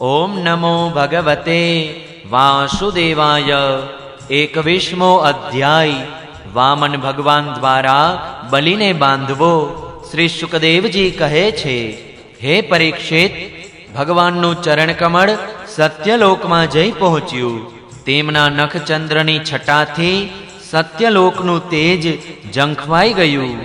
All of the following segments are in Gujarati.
ओम नमो भगवते वासुदेवाय। 21मो अध्याय वामन भगवान द्वारा बलिने बांधवो। श्री सुखदेवजी कहे छे, हे परीक्षित, भगवानનું ચરણકમળ સત્યલોકમાં જઈ પહોંચ્યું। તેમના નખચંદ્રની છટાથી સત્યલોકનું તેજ ઝંખવાઈ ગયું।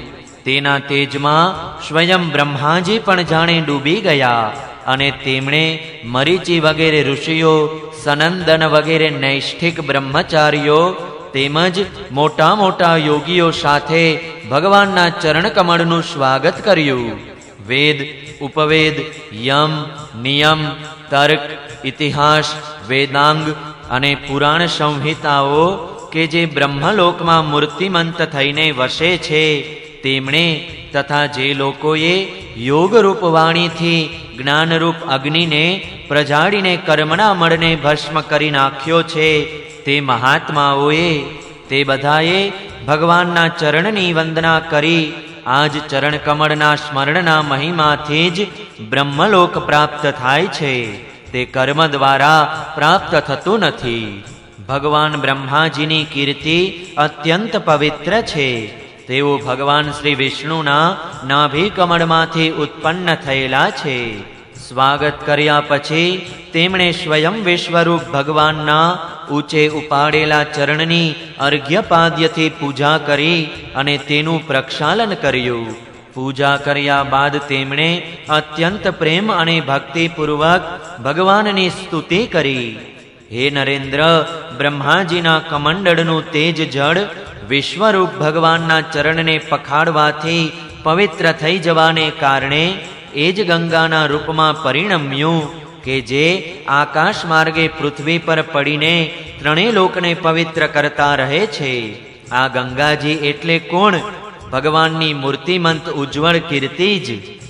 તેના તેજમાં સ્વયં બ્રહ્માજી પણ જાણે ડૂબી ગયા અને તેમણે મરીચી વગેરે ઋષિઓ, સનંદન વગેરે નૈષ્ઠિક બ્રહ્મચારીઓ તેમજ મોટા મોટા યોગીઓ સાથે ભગવાનના ચરણકમળનું સ્વાગત કર્યું। વેદ, ઉપવેદ, યમ, નિયમ, તર્ક, ઇતિહાસ, વેદાંગ અને પુરાણ સંહિતાઓ કે જે બ્રહ્મલોકમાં મૂર્તિમંત થઈને વસે છે તેમણે તથા જે લોકોએ યોગરૂપ વાણીથી જ્ઞાનરૂપ અગ્નિને પ્રજાડીને કર્મના મળને ભસ્મ કરી નાખ્યો છે તે મહાત્માઓએ તે બધાએ ભગવાનના ચરણની વંદના કરી આજ ચરણકમળના સ્મરણના મહિમાથી જ બ્રહ્મલોક પ્રાપ્ત થાય છે, તે કર્મ દ્વારા પ્રાપ્ત થતું નથી। ભગવાન બ્રહ્માજીની કીર્તિ અત્યંત પવિત્ર છે। તેઓ ભગવાન શ્રી વિષ્ણુના નાભી કમળમાંથી ઉત્પન્ન થયેલા છે। સ્વાગત કર્યા પછી તેમણે સ્વયં વિશ્વરૂપ ભગવાનના ઊંચે ઉપાડેલા ચરણની અર્ઘ્યપાદ્યથી પૂજા કરી અને તેનું પ્રક્ષાલન કર્યું। પૂજા કર્યા બાદ તેમણે અત્યંત પ્રેમ અને ભક્તિપૂર્વક ભગવાનની સ્તુતિ કરી। હે નરેન્દ્ર, બ્રહ્માજીના કમંડળનું તેજ જળ વિશ્વરૂપ ભગવાનના ચરણને પખાડવાથી પવિત્ર થઈ જવાને કારણે એ જ ગંગાના રૂપમાં પરિણમ્યું કે જે આકાશ માર્ગે પૃથ્વી પર પડીને ત્રણેય લોકને પવિત્ર કરતા રહે છે। આ ગંગાજી એટલે કોણ? ભગવાનની મૂર્તિમંત ઉજ્જવળ કીર્તિ જ।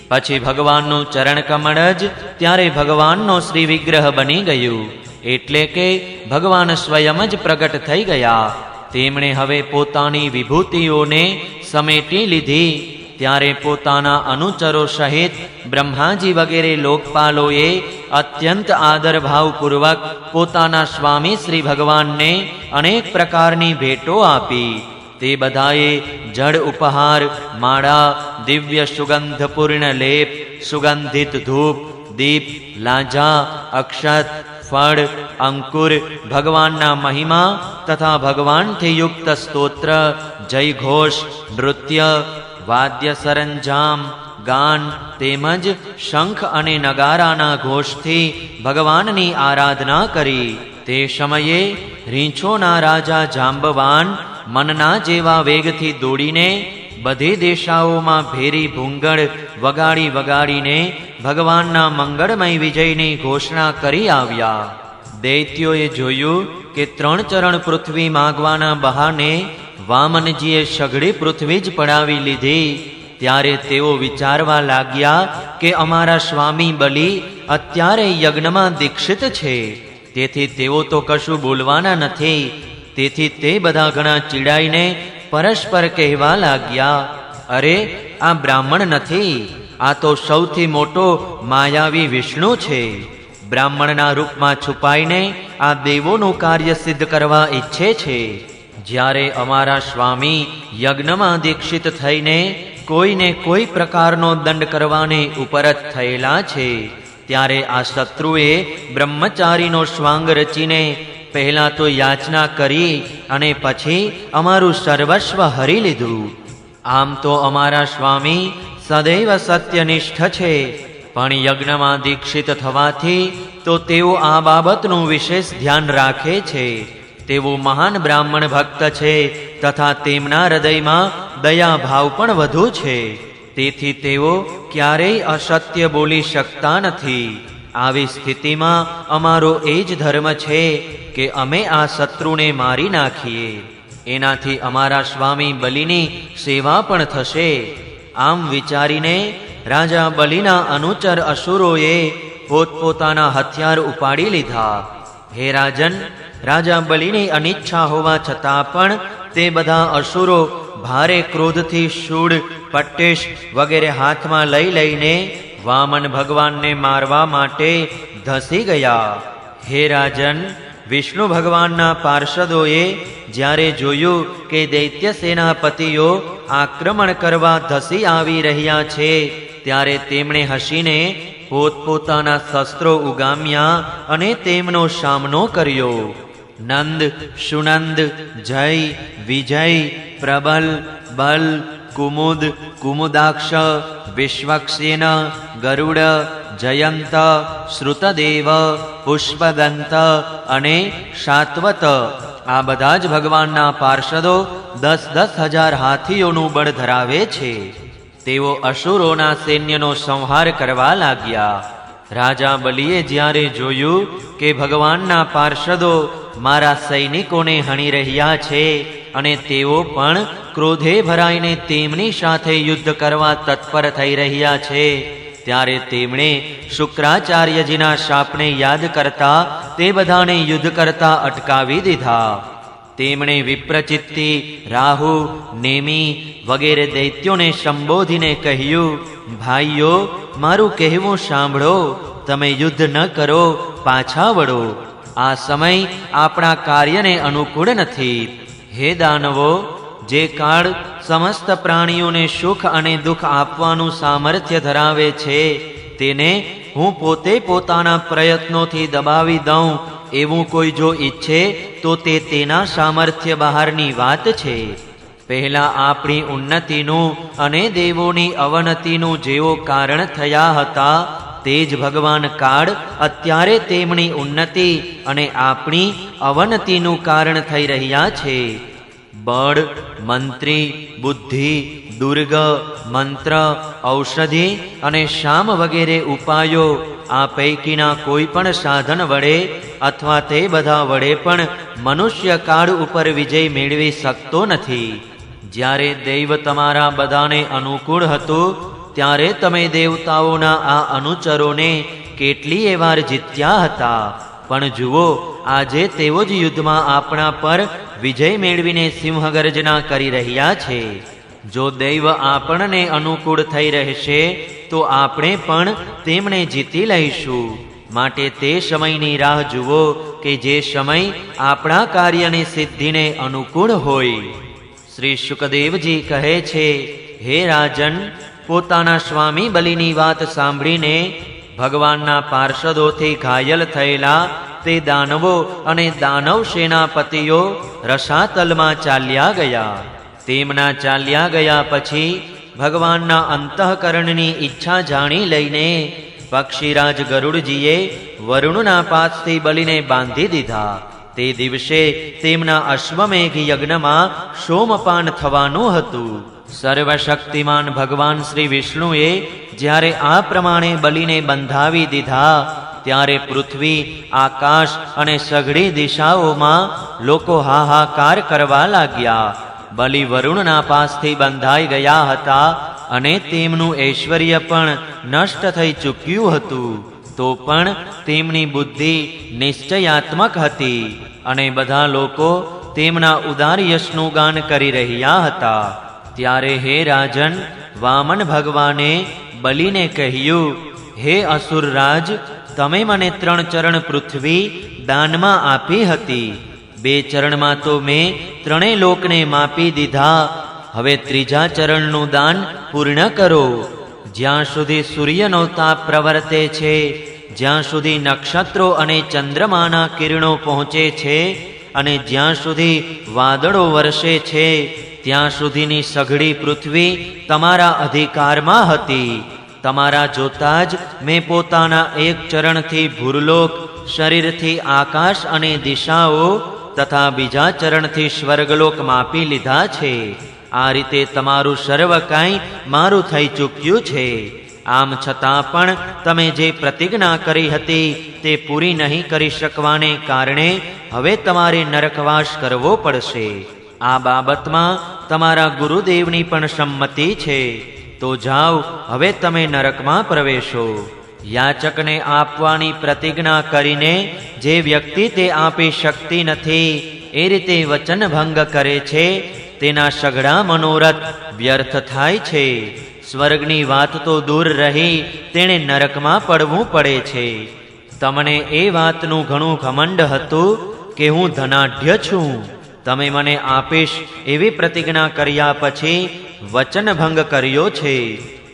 પછી ભગવાનનું ચરણકમળ જ ત્યારે ભગવાનનો શ્રી વિગ્રહ બની ગયું, એટલે કે ભગવાન સ્વયં જ પ્રગટ થઈ ગયા। તેમણે હવે પોતાની વિભૂતિઓને સમેટી લીધી। ત્યારે પોતાના અનુચરો સહિત બ્રહ્માજી વગેરે લોકપાલોએ અત્યંત આદરભાવપૂર્વક પોતાના સ્વામી શ્રી ભગવાનને અનેક પ્રકારની ભેટો આપી। તે બધાએ જડ ઉપહાર, માળા, દિવ્ય સુગંધપૂર્ણ લેપ, સુગંધિત ધૂપ, દીપ, લાંજા, અક્ષત, ફળ, અંકુર, ભગવાનના મહિમા તથા ભગવાનથી યુક્ત સ્તોત્ર, જયઘોષ, નૃત્ય, વાદ્ય સરંજામ, ગાન તેમજ શંખ અને નગારાના ઘોષથી ભગવાનની આરાધના કરી। તે સમયે રીંછોના રાજા જાંબવાન મનના જેવા વેગથી દોડીને બધી દિશાઓમાં ભેરી ભૂંગળ વગાડી વગાડીને ભગવાનના મંગળમય વિજયની ઘોષણા કરી આવ્યા। દૈત્યોએ જોયું કે 3 ચરણ પૃથ્વી માગવાના બહાને વામનજીએ સઘળી પૃથ્વી જ પડાવી લીધી। ત્યારે તેઓ વિચારવા લાગ્યા કે અમારા સ્વામી બલિ અત્યારે યજ્ઞમાં દીક્ષિત છે, તેથી તેઓ તો કશું બોલવાના નથી। તેથી તે બધા ઘણા ચીડાઈને પરસ્પર કહેવા લાગ્યા, અરે આ બ્રાહ્મણ નથી, આ તો સૌથી મોટો માયાવી વિષ્ણુ છે। બ્રાહ્મણના રૂપમાં છુપાઈને આ દેવોનું કાર્ય સિદ્ધ કરવા ઈચ્છે છે। જ્યારે અમારા સ્વામી યજ્ઞમાં દીક્ષિત થઈને કોઈને કોઈ પ્રકારનો દંડ કરવાને ઉપરત થયેલા છે, ત્યારે આ શત્રુએ બ્રહ્મચારીનો શ્વાંગ રચીને પહેલા તો યાચના કરી અને પછી અમારું સર્વસ્વ હરી લીધું। આમ તો અમારા સ્વામી સદૈવ સત્યનિષ્ઠ છે, પણ યજ્ઞમાં દીક્ષિત થવાથી તો તેઓ આ બાબતનું વિશેષ ધ્યાન રાખે છે। તેઓ મહાન બ્રાહ્મણ ભક્ત છે તથા તેમના હૃદયમાં દયા ભાવ પણ વધુ છે, તેથી તેઓ ક્યારેય અસત્ય બોલી શકતા નથી। આવી સ્થિતિમાં અમારો એ જ ધર્મ છે કે અમે આ શત્રુને મારી નાખીએ, એનાથી અમારા સ્વામી બલિની સેવા પણ થશે। આમ વિચારીને રાજા બલિના અનુચર અસુરોએ પોતપોતાના હથિયાર ઉપાડી લીધા। હે રાજન, રાજા બલિની અનિચ્છા હોવા છતાં પણ તે બધા અસુરો ભારે ક્રોધથી શૂળ, પટ્ટેશ વગેરે હાથમાં લઈને વામન ભગવાનને મારવા માટે ધસી ગયા. હે રાજન, વિષ્ણુ ભગવાનના પાર્ષદોએ જ્યારે જોયું કે દૈત્ય સેનાપતિઓ આક્રમણ કરવા ધસી આવી રહ્યા છે, ત્યારે તેમણે હસીને પોતપોતાના શસ્ત્રો ઉગામ્યા અને તેમનો સામનો કર્યો. નંદ, સુનંદ, જય, વિજય, પ્રબલ, બલ, કુમુદ, કુમુદાક્ષ, વિશ્વક્સેન, ગરુડ, જયંત, શ્રુતદેવ, પુષ્પદંત અને શાત્વત, આ બધા જ ભગવાનના પાર્ષદો 10,000 હાથીઓનું બળ ધરાવે છે. તેઓ અસુરોના સૈન્યનો સંહાર કરવા લાગ્યા. રાજા બલિએ જ્યારે જોયું કે ભગવાનના પાર્ષદો મારા સૈનિકોને હણી રહ્યા છે અને તેઓ પણ ક્રોધે ભરાઈને તેમની સાથે યુદ્ધ કરવા તત્પર થઈ રહ્યા છે, ત્યારે તેમણે શુક્રાચાર્યજીના શાપને યાદ કરતા તે બધાને યુદ્ધ કરતા અટકાવી દીધા. તેમણે વિપ્રચિત્તિ, રાહુ, નેમિ વગેરે દૈત્યોને સંબોધીને કહ્યું, ભાઈઓ, મારું કહેવું સાંભળો, તમે યુદ્ધ ન કરો, પાછા વળો. આ સમય આપણા કાર્યને અનુકૂળ નથી. હે દાનવો, જે કાળ સમસ્ત પ્રાણીઓને સુખ અને દુઃખ આપવાનું સામર્થ્ય ધરાવે છે, તેને હું પોતે પોતાના પ્રયત્નોથી દબાવી દઉં એવું કોઈ જો ઈચ્છે તો તે તેના સામર્થ્ય બહારની વાત છે. પહેલા આપણી ઉન્નતિનું અને દેવોની અવનતિનું જેઓ કારણ થયા હતા, તે જ ભગવાન કાળ અત્યારે તેમની ઉન્નતિ અને આપણી અવનતિનું કારણ થઈ રહ્યા છે. બળ, મંત્રી, બુદ્ધિ, દુર્ગ, મંત્ર, ઔષધિ અને શામ વગેરે ઉપાયો આ પૈકીના કોઈ પણ સાધન વડે અથવા તે બધા વડે પણ મનુષ્ય કાળ ઉપર વિજય મેળવી શકતો નથી. જ્યારે દૈવ તમારા બધાને અનુકૂળ હતું, ત્યારે તમે દેવતાઓના આ અનુચરોને કેટલીય વાર જીત્યા હતા. પણ જુઓ, આજે તેઓ જ યુદ્ધમાં આપણા પર વિજય મેળવીને સિંહગર્જના કરી રહ્યા છે. જો દૈવ આપણને અનુકૂળ થઈ રહેશે તો આપણે પણ તેમને જીતી લઈશું. માટે તે સમયની રાહ જુઓ કે જે સમય આપણા કાર્યની સિદ્ધિને અનુકૂળ હોય. શ્રી શુકદેવજી કહે છે, હે રાજન, પોતાના સ્વામી બલિની વાત સાંભળીને ભગવાનના પાર્ષદોથી ઘાયલ થયેલા તે દાનવો અને દાનવ સેનાપતિઓ રસાતલમાં ચાલ્યા ગયા. તેમના ચાલ્યા ગયા પછી ભગવાનના અંતઃકરણની ઈચ્છા જાણી લઈને પક્ષીરાજ ગરુડજીએ વરુણના પાસથી બલિને બાંધી દીધા. તે દિવસે તેમના અશ્વમેઘ યજ્ઞમાં સોમપાન થવાનું હતું. સર્વશક્તિમાન ભગવાન શ્રી વિષ્ણુએ જ્યારે આ પ્રમાણે બલિને બંધાવી દીધા, ત્યારે પૃથ્વી, આકાશ અને સઘળી દિશાઓમાં લોકો હાહાકાર કરવા લાગ્યા. બલિ વરુણના પાસથી બંધાઈ ગયા હતા અને તેમનું ઐશ્વર્ય પણ નષ્ટ થઈ ચૂક્યું હતું. તો પણ તેમની બુદ્ધિ નિશ્ચયાત્મક હતી અને બધા લોકો તેમના ઉદાર યશનું ગાન કરી રહ્યા હતા. ત્યારે હે રાજન, વામન ભગવાને બલિને કહ્યું, હે અસુરરાજ, તમે મને 3 ચરણ પૃથ્વી દાનમાં આપી હતી. 2 ચરણમાં તો મેં 3 લોકને માપી દીધા. હવે 3જા ચરણનું દાન પૂર્ણ કરો. જ્યાં સુધી સૂર્યનો તાપ પ્રવર્તે છે, જ્યાં સુધી નક્ષત્રો અને ચંદ્રમાના કિરણો પહોંચે છે અને જ્યાં સુધી વાદળો વરસે છે, ત્યાં સુધીની સઘળી પૃથ્વી તમારા અધિકારમાં હતી. તમારા જોતા જ મેં પોતાના એક ચરણથી ભૂરલોક, શરીરથી આકાશ અને દિશાઓ તથા બીજા ચરણથી સ્વર્ગલોક માપી લીધા છે. આ રીતે તમારું સર્વ કાંઈ મારું થઈ ચૂક્યું છે. આમ છતાં પણ તમે જે પ્રતિજ્ઞા કરી હતી તે પૂરી નહીં કરી શકવાને કારણે હવે તમારે નરકવાસ કરવો પડશે. આ બાબતમાં તમારા ગુરુદેવની પણ સંમતિ છે. તો જાઓ, હવે તમે નરકમાં પ્રવેશો. યાચકને આપવાની પ્રતિજ્ઞા કરીને જે વ્યક્તિ તે આપી શકતી નથી એ રીતે વચનભંગ કરે છે, તેના સઘળા મનોરથ વ્યર્થ થાય છે. સ્વર્ગની વાત તો દૂર રહી તેણે નરકમાં પડવું પડે છે. તમને એ વાતનું ઘણું ઘમંડ હતું કે હું ધનાઢ્ય છું. તમે મને આપીશ એવી પ્રતિજ્ઞા કર્યા પછી વચનભંગ કર્યો છે.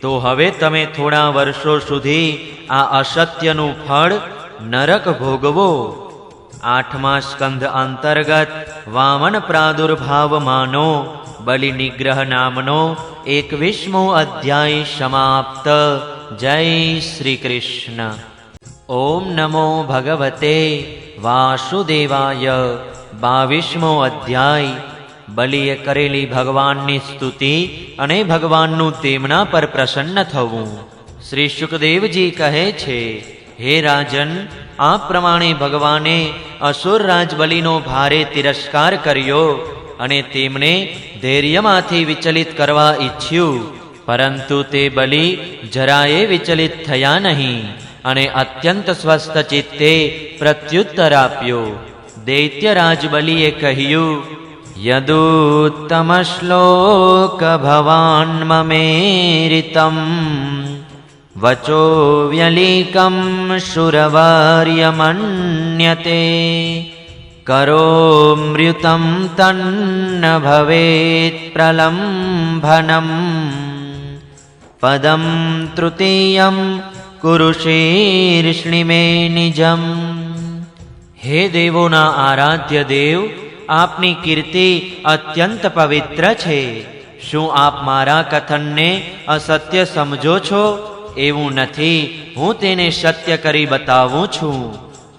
તો હવે તમે થોડા વર્ષો સુધી આ અસત્યનું ફળ નરક ભોગવો. 8મા સ્કંધ અંતર્ગત વામન પ્રાદુર્ભાવમાનો બલિ નિગ્રહ નામનો 21મો અધ્યાય સમાપ્ત. જય શ્રી કૃષ્ણ. ઓમ નમો ભગવતે વાસુદેવાય. 22મો અધ્યાય. બલિએ કરેલી ભગવાનની સ્તુતિ અને ભગવાનનું તેમના પર પ્રસન્ન થવું. શ્રી શુકદેવજી કહે છે, હે રાજન, આ પ્રમાણે ભગવાને અસુરરાજ બલિનો ભારે તિરસ્કાર કર્યો અને તેમને ધૈર્યમાંથી વિચલિત કરવા ઈચ્છ્યું, પરંતુ તે બલિ જરાયે વિચલિત થયા નહીં અને અત્યંત સ્વસ્થ ચિત્તે પ્રત્યુત્તર આપ્યો. દૈત્યરાજ બલિએ કહ્યું, યદુત્તમ શ્લોક ભવાન મમેરિતમ વચો વ્યલિકમ શુરવાર્ય મન્યતે કરોમૃતમ તન્ન ભવેત પ્રલંભનમ પદમ તૃતીયમ કુરુશીર્ષ્ણિ મે નિજમ. હે દેવોના આરાધ્ય દેવ, આપની કીર્તિ અત્યંત પવિત્ર છે. શું આપ મારા કથનને અસત્ય સમજો છો? એવું નથી, હું તેને સત્ય કરી બતાવું છું.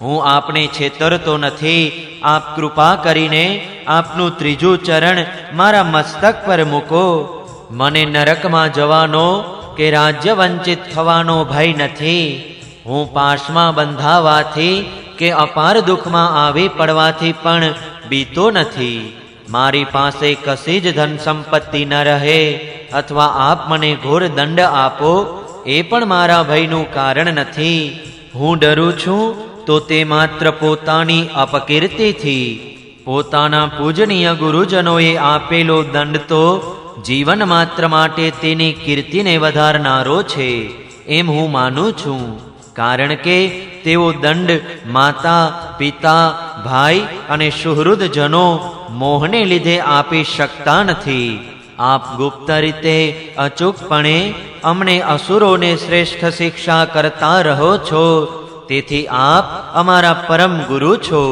હું આપને છેતરતો નથી. આપ કૃપા કરીને આપનું ત્રીજું ચરણ મારા મસ્તક પર મૂકો. મને નરકમાં જવાનો કે રાજ્ય વંચિત થવાનો ભય નથી. હું પાશમાં બંધાવાથી કે અપાર દુઃખમાં આવી પડવાથી પણ બીતો નથી. મારી પાસે કશી જ ધન સંપત્તિ ન રહે અથવા આપ મને ઘોર દંડ આપો એ પણ મારા ભયનું કારણ નથી. હું ડરું છું તો તે માત્ર પોતાની અપકીર્તિથી. પોતાના પૂજનીય ગુરુજનોએ આપેલો દંડ તો જીવન માત્ર માટે તેની કીર્તિને વધારનારો છે એમ હું માનું છું. કારણ કે તેઓ દંડ માતા, પિતા, ભાઈ અને સુહૃદજનો મોહને લીધે આપી શકતા નથી. આપ ગુપ્ત રીતે અચૂકપણે અમને અસુરોને શ્રેષ્ઠ શિક્ષા કરતા રહો છો. તેથી આપ અમારા પરમ ગુરુ છો.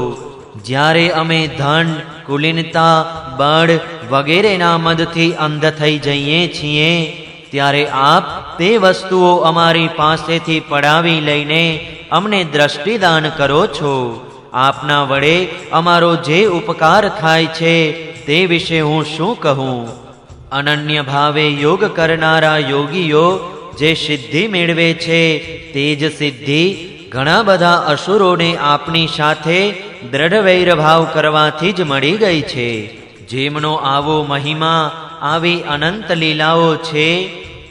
જ્યારે અમે ધન, કુલીનતા, બળ વગેરેના મદથી અંધ થઈ જઈએ છીએ ત્યારે આપ તે વસ્તુઓ અમારી પાસેથી પડાવી લઈને અમને દ્રષ્ટિદાન કરો છો. આપના વડે અમારો જે ઉપકાર થાય છે તે વિશે હું શું કહું? અનન્ય ભાવે યોગ કરનારા યોગીઓ જે સિદ્ધિ મેળવે છે તે જ સિદ્ધિ ઘણા બધા અસુરોને આપની સાથે દ્રઢ વૈરભાવ કરવાથી જ મળી ગઈ છે. જેમનો આવો મહિમા, આવી અનંત લીલાઓ છે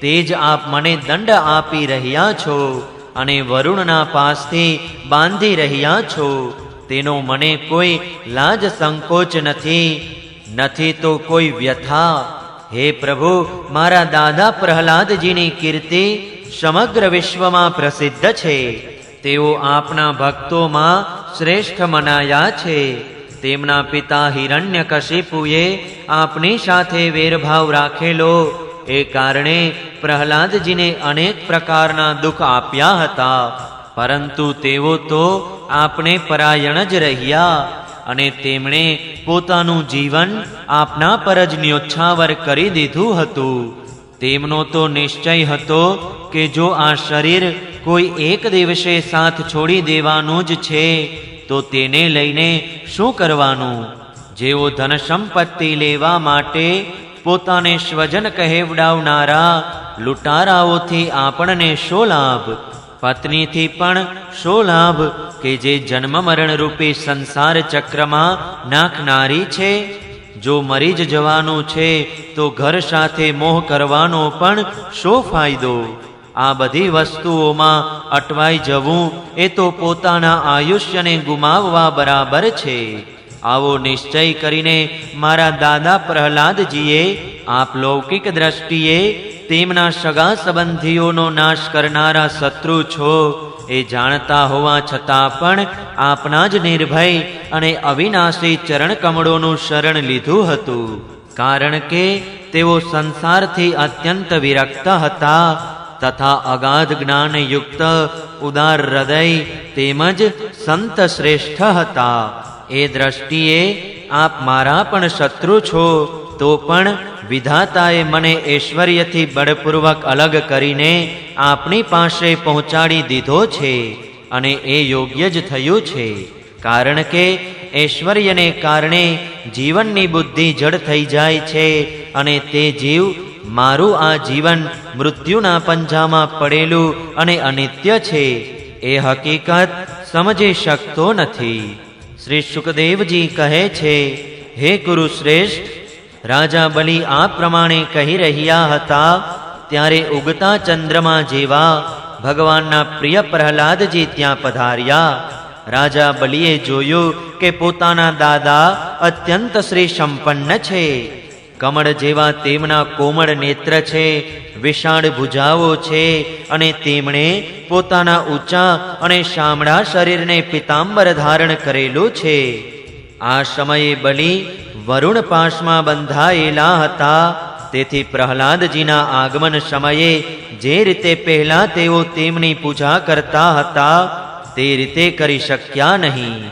તે જ આપ મને દંડ આપી રહ્યા છો અને વરુણના પાસથી બાંધી રહ્યા છો. તેનો મને કોઈ લાજ સંકોચ નથી તો કોઈ વ્યથા. હે પ્રભુ, મારા દાદા પ્રહલાદજીની કીર્તિ સમગ્ર વિશ્વમાં પ્રસિદ્ધ છે. તેઓ આપના ભક્તોમાં શ્રેષ્ઠ મનાયા છે. તેમના પિતા હિરણ્યકશિપુએ આપની સાથે વેરભાવ રાખેલો એ કારણે પ્રહલાદજીને અનેક પ્રકારના દુઃખ આપ્યા હતા, પરંતુ તેઓ તો આપને પરાયણ જ રહ્યા અને તેમણે પોતાનું જીવન આપના પર જ ન્યોછાવર કરી દીધું હતું. તેમનો તો નિશ્ચય હતો કે જો આ શરીર કોઈ એક દિવસે સાથ છોડી દેવાનું જ છે તો તેને લઈને શું કરવાનું? જેઓ ધન સંપત્તિ લેવા માટે પોતાને સ્વજન કહેવડાવનારા લૂંટારાઓથી આપણને શો લાભ? પત્નીથી પણ શો લાભ કે જે જન્મ મરણ રૂપી સંસાર ચક્રમાં નાખનારી છે? જો મરી જ જવાનું છે તો ઘર સાથે મોહ કરવાનો પણ શો ફાયદો? આ બધી વસ્તુઓમાં અટવાઈ જવું એ તો પોતાના આયુષ્યને ગુમાવવા બરાબર છે. આવો નિશ્ચય કરીને મારા દાદા પ્રહલાદજીએ આપ લૌકિક દ્રષ્ટિએ તેમના સગા સંબંધીઓનો નાશ કરનારા શત્રુ છો, એ જાણતા હોવા છતાં પણ આપના જ નિર્ભય અને અવિનાશી ચરણ કમળોનું શરણ લીધું હતું. કારણ કે તેઓ સંસારથી અત્યંત વિરક્ત હતા તથા અગાધ જ્ઞાનયુક્ત ઉદાર હૃદય તેમજ સંત શ્રેષ્ઠ હતા. એ દ્રષ્ટિએ આપ મારા પણ શત્રુ છો, તો પણ વિધાતાએ મને ઐશ્વર્યથી બળપૂર્વક અલગ કરીને આપની પાસે પહોંચાડી દીધો છે અને એ યોગ્ય જ થયું છે. કારણ કે ઐશ્વર્યને કારણે જીવનની બુદ્ધિ જડ થઈ જાય છે અને તે જીવ મારું આ જીવન મૃત્યુના પંજામાં પડેલું અને અનિત્ય છે એ હકીકત સમજી શકતો નથી. શ્રી સુખદેવજી કહે છે, હે કુરુશ્રેષ્ઠ, રાજા બલિ આ પ્રમાણે કહી રહ્યા હતા ત્યારે ઉગતા ચંદ્રમા જેવા ભગવાનના પ્રિય પ્રહલાદજી ત્યાં પધાર્યા. રાજા બલિએ જોયું કે પોતાના દાદા અત્યંત શ્રી સંપન્ન છે. કમળ જેવા તેમના કોમળ નેત્ર છે, વિશાળ ભુજાઓ છે અને તેમણે પોતાના ઊંચા અને શામળા શરીરને પિતાંબર ધારણ કરેલું છે. આ સમયે બલિ વરુણ પાશમાં બંધાયેલા હતા. તેથી પ્રહલાદજીના આગમન સમયે જે રીતે પહેલા તેઓ તેમની પૂજા કરતા હતા તે રીતે કરી શક્યા નહીં.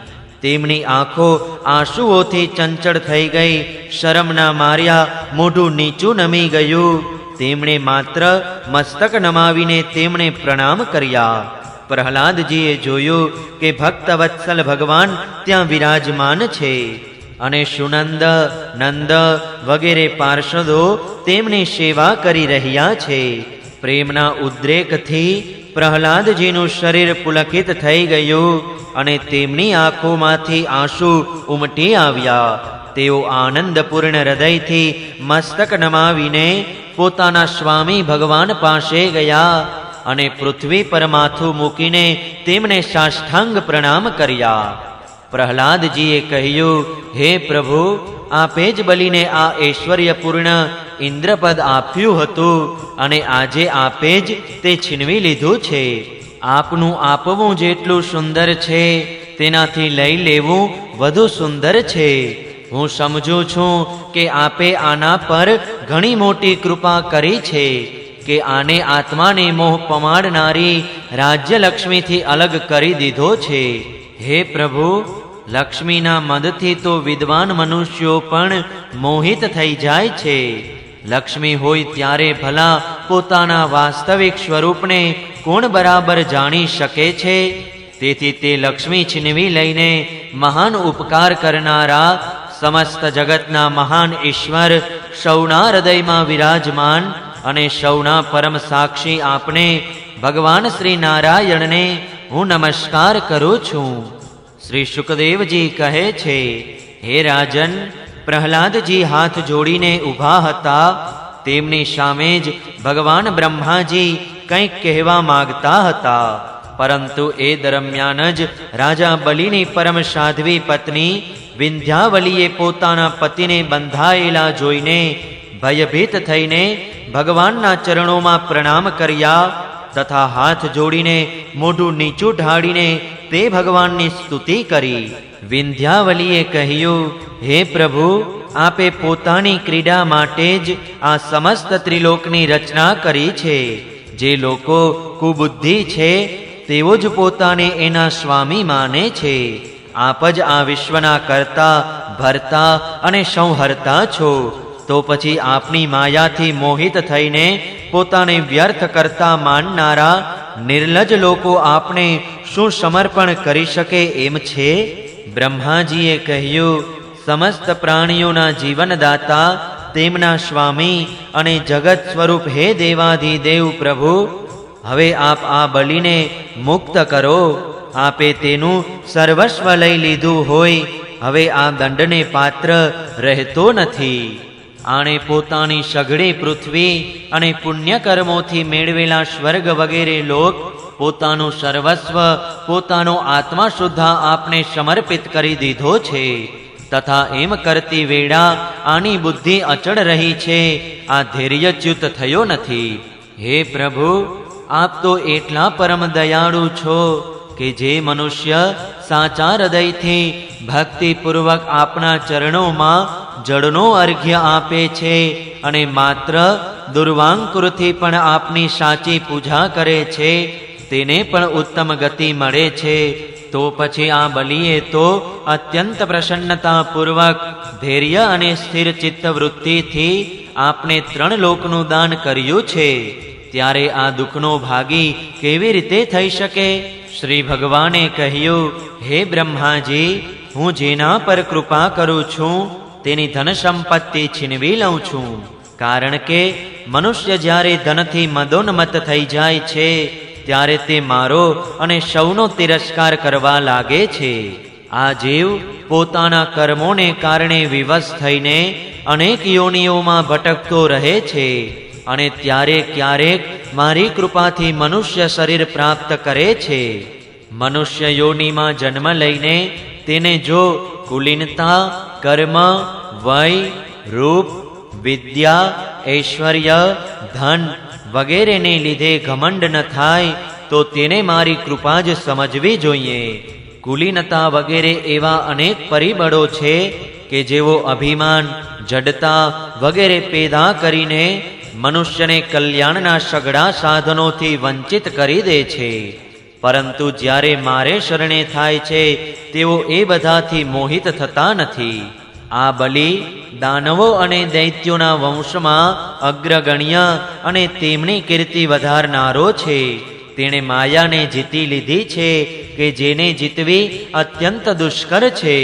તેમની આંખો આંસુઓથી ચંચળ થઈ ગઈ. શરમના માર્યા મોઢું નીચું નમી ગયું. તેમણે માત્ર મસ્તક નમાવીને તેમણે પ્રણામ કર્યા. પ્રહલાદજીએ જોયું કે ભક્તવત્સલ ભગવાન ત્યાં વિરાજમાન છે અને સુનંદ, નંદ વગેરે પાર્ષદો તેમની સેવા કરી રહ્યા છે. પ્રેમના ઉદ્રેકથી પ્રહલાદજીનું શરીર પુલકિત થઈ ગયું અને તેમની આંખોમાંથી આંસુ ઉમટી આવ્યા. તેઓ આનંદપૂર્ણ હૃદયથી મસ્તક નમાવીને પોતાના સ્વામી ભગવાન પાસે ગયા અને પૃથ્વી પર માથું મૂકીને તેમને સાષ્ટાંગ પ્રણામ કર્યા. પ્રહલાદજીએ કહ્યું, હે પ્રભુ, આપે જ બલિને આ ઐશ્વર્યપૂર્ણ ઇન્દ્રપદ આપ્યું હતું અને આજે આપે જ તે છીનવી લીધું છે. આપનું આપવું જેટલું સુંદર છે તેનાથી લઈ લેવું વધુ સુંદર છે. હું સમજું છું કે આપે આના પર ઘણી મોટી કૃપા કરી છે કે આને આત્માને મોહ પમાડનારી રાજ્યલક્ષ્મીથી અલગ કરી દીધો છે. હે પ્રભુ, લક્ષ્મીના મદથી તો વિદ્વાન મનુષ્યો પણ મોહિત થઈ જાય છે. લક્ષ્મી હોય ત્યારે ભલા પોતાના વાસ્તવિક સ્વરૂપને કોણ બરાબર જાણી શકે છે? તેથી તે લક્ષ્મી છીનવી લઈને મહાન ઉપકાર કરનારા સમસ્ત જગતના મહાન ઈશ્વર સૌના હૃદયમાં વિરાજમાન અને સૌના પરમ સાક્ષી આપને ભગવાન શ્રી નારાયણને હું નમસ્કાર કરું છું. શ્રી સુખદેવજી કહે છે, હે રાજન, પ્રહલાદજી હાથ જોડીને ઊભા હતા. તેમની સામે જ ભગવાન બ્રહ્માજી કંઈક કહેવા માગતા હતા, પરંતુ એ દરમિયાન જ રાજા બલિની પરમ સાધ્વી પત્ની વિંધ્યાવલીએ પોતાના પતિને બંધાયેલા જોઈને ભયભીત થઈને ભગવાનના ચરણોમાં પ્રણામ કર્યા તથા હાથ જોડીને મોઢું નીચું ઢાળીને તે ભગવાનની સ્તુતિ કરી. વિંધ્યાવલીએ કહ્યું, હે પ્રભુ, આપે પોતાની ક્રીડા માટે જ આ સમસ્ત ત્રિલોકની રચના કરી છે. જે લોકો કુબુદ્ધિ છે તેઓ જ પોતાને એના સ્વામી માને છે. આપ જ આ વિશ્વના કર્તા, ભરતા અને સંહર્તા છો. તો પછી આપની માયાથી મોહિત થઈને પોતાને વ્યર્થ કરતા માનનારા નિર્લજ લોકો આપને શું સમર્પણ કરી શકે એમ છે? બ્રહ્માજીએ કહ્યું, સમસ્ત પ્રાણીઓના જીવનદાતા, તેમના સ્વામી અને જગત સ્વરૂપ હે દેવાધિદેવ પ્રભુ, હવે આપ આ બલિને મુક્ત કરો. આપે તેનું સર્વસ્વ લઈ લીધું હોય, હવે આ દંડને પાત્ર રહેતો નથી. આણે પોતાની સઘળી પૃથ્વી અને પુણ્યકર્મોથી મેળવેલા સ્વર્ગ વગેરે લોક, પોતાનું સર્વસ્વ, પોતાનો આત્મા સુદ્ધા આપને સમર્પિત કરી દીધો છે. તથા એમ કરતી વેળા આની બુદ્ધિ અચળ રહી છે, આ ધૈર્યચ્યુત થયો નથી. હે પ્રભુ, આપ તો એટલા પરમ દયાળુ છો કે જે મનુષ્ય સાચા હૃદયથી ભક્તિપૂર્વક આપના ચરણોમાં જળનો અર્ઘ્ય આપે છે અને માત્ર દુર્વાંકુરથી પણ આપની સાચી પૂજા કરે છે, તેને પણ ઉત્તમ ગતિ મળે છે. તો પછી આ બલિએ તો અત્યંત પ્રસન્નતાપૂર્વક ધૈર્ય અને સ્થિર ચિત્ત વૃત્તિથી આપને 3 લોકનું દાન કર્યું છે, ત્યારે આ દુઃખનો ભાગી કેવી રીતે થઈ શકે? શ્રી ભગવાને કહ્યું, હે બ્રહ્માજી, હું જેના પર કૃપા કરું છું તેની ધન સંપત્તિ છીનવી લઉં છું. કારણ કે મનુષ્ય જ્યારે ધનથી મદોન્મત્ત થઈ જાય છે ત્યારે તે મારો અને સૌનો તિરસ્કાર કરવા લાગે છે. આ જીવ પોતાના કર્મોને કારણે વિવશ થઈને અનેક યોનિઓમાં ભટકતો રહે છે અને ક્યારેક મારી કૃપાથી મનુષ્ય શરીર પ્રાપ્ત કરે છે. મનુષ્ય યોનિમાં જન્મ લઈને તેને જો કુલીનતા, કર્મ, વય, રૂપ, વિદ્યા, ઐશ્વર્ય, ધન વગેરેને લીધે ઘમંડ ન થાય તો તેને મારી કૃપા જ સમજવી જોઈએ. કુલીનતા વગેરે એવા અનેક પરિબળો છે કે જેઓ અભિમાન, જડતા વગેરે પેદા કરીને મનુષ્યને કલ્યાણના સઘળા સાધનોથી વંચિત કરી દે છે. પરંતુ જ્યારે મારે શરણે થાય છે તેઓ એ બધાથી મોહિત થતા નથી. આ બલિ દાનવો અને દૈત્યોના વંશમાં અગ્રગણ્ય અને તેમની કીર્તિ વધારનારો છે. તેણે માયાને જીતી લીધી છે કે જેને જીતવી અત્યંત દુષ્કર છે.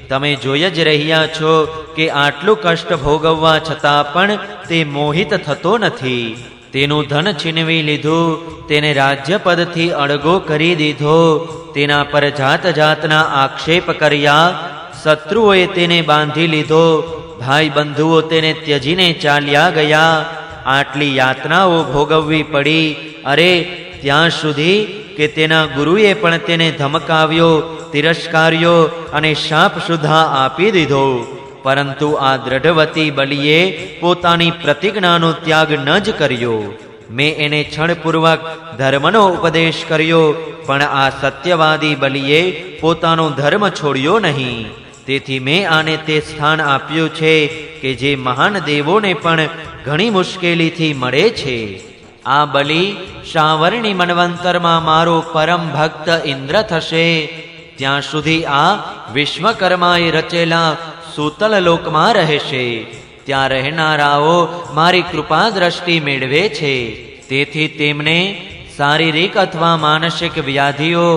તમે જોઈ જ રહ્યા છો કે આટલું કષ્ટ ભોગવવા છતાં પણ તે મોહિત થતો નથી. તેનું ધન છીનવી લીધું, તેને રાજ્યપદથી અળગો કરી દીધો, તેના પર જાત જાતના આક્ષેપ કર્યા, શત્રુઓએ તેને બાંધી લીધો, ભાઈ બંધુઓ તેને ત્યજીને ચાલ્યા ગયા. આટલી યાતનાઓ ભોગવવી પડી. અરે, ત્યાં સુધી કે તેના ગુરુએ પણ તેને ધમકાવ્યો, તિરસ્કાર્યો અને શાપ સુધા આપી દીધો. પરંતુ આ દ્રઢવતી બલિએ પોતાની પ્રતિજ્ઞાનો ત્યાગ ન જ કર્યો. મેં એને છળપૂર્વક ધર્મનો ઉપદેશ કર્યો, પણ આ સત્યવાદી બલિએ પોતાનો ધર્મ છોડ્યો નહીં. તેથી મેં આને તે સ્થાન આપ્યું છે કે જે મહાન દેવોને પણ ઘણી મુશ્કેલીથી મળે છે. આ બલિ સાવરણી મન્વંતરમાં મારો પરમ ભક્ત ઇન્દ્ર થશે. ત્યાં સુધી આ વિશ્વકર્માએ રચેલા સૂતલ લોકમાં રહેશે. ત્યાં રહેનારાઓ મારી કૃપા દ્રષ્ટિ મેળવે છે. તેથી તેમને શારીરિક અથવા માનસિક વ્યાધિઓ,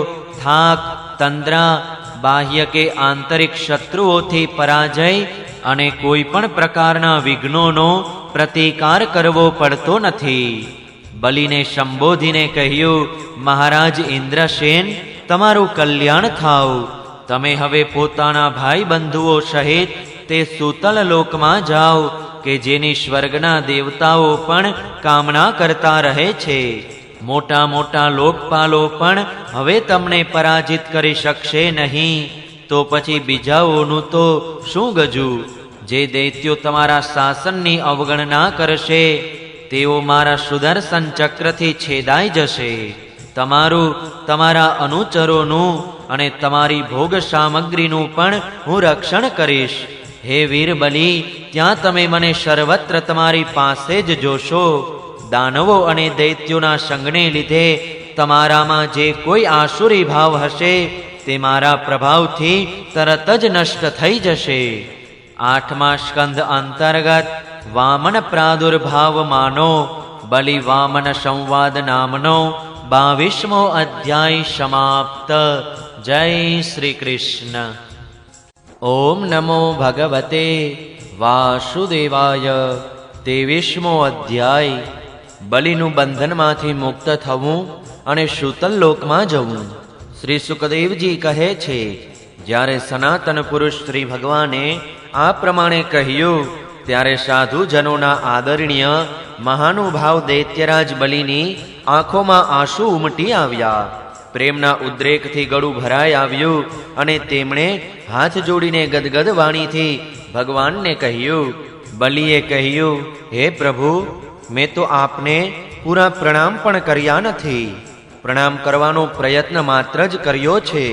થાક, તંદ્રા, બાહ્ય કે આંતરિક શત્રુઓથી પરાજય અને કોઈ પણ પ્રકારના વિઘ્નોનો પ્રતિકાર કરવો પડતો નથી. બલિને સંબોધીને કહ્યું, મહારાજ ઇન્દ્રસેન, તમારું કલ્યાણ થાવ. તમે હવે પોતાના ભાઈ બંધુઓ સહિત તે સૂતલ લોકમાં જાઓ કે જેની સ્વર્ગના દેવતાઓ પણ કામના કરતા રહે છે. મોટા મોટા લોકપાલો પણ હવે તમને પરાજિત કરી શકશે નહીં. તો પછી બીજાઓનું તો શું ગજું? જે દૈત્યો તમારા શાસનની અવગણના કરશે તેઓ મારા સુદર્શન ચક્રથી છેદાઈ જશે. તમારું, તમારા અનુચરોનું અને તમારી ભોગ સામગ્રીનું પણ હું રક્ષણ કરીશ. હે વીર બલિ, ત્યાં તમે મને સર્વત્ર તમારી પાસે જ જોશો. દાનવો અને દૈત્યોના સંગને લીધે તમારામાં જે કોઈ આસુરી ભાવ હશે તે મારા પ્રભાવથી તરત જ નષ્ટ થઈ જશે. 8મા સ્કંધ અંતર્ગત વામન પ્રાદુર્ભાવ માનો બલિ વામન સંવાદ નામનો 22મો અધ્યાય સમાપ્ત. જય શ્રી કૃષ્ણ. ઓમ નમો ભગવતે વાસુદેવાય. 23મો અધ્યાય બલિનું બંધનમાંથી મુક્ત થવું અને સૂતલ લોકમાં જવું. શ્રી સુખદેવજી કહે છે, જ્યારે સનાતન પુરુષ શ્રી ભગવાને આ પ્રમાણે કહ્યું ત્યારે સાધુજનોના આદરણીય મહાનુભાવ દૈત્યરાજ બલિની આંખોમાં આંસુ ઉમટી આવ્યા. પ્રેમના ઉદ્રેકથી ગળું ભરાઈ આવ્યું અને તેમણે હાથ જોડીને ગદગદ વાણીથી ભગવાનને કહ્યું. બલિએ કહ્યું, હે પ્રભુ, મેં તો આપને પૂરા પ્રણામ પણ કર્યા નથી. પ્રણામ કરવાનો પ્રયત્ન માત્ર જ કર્યો છે.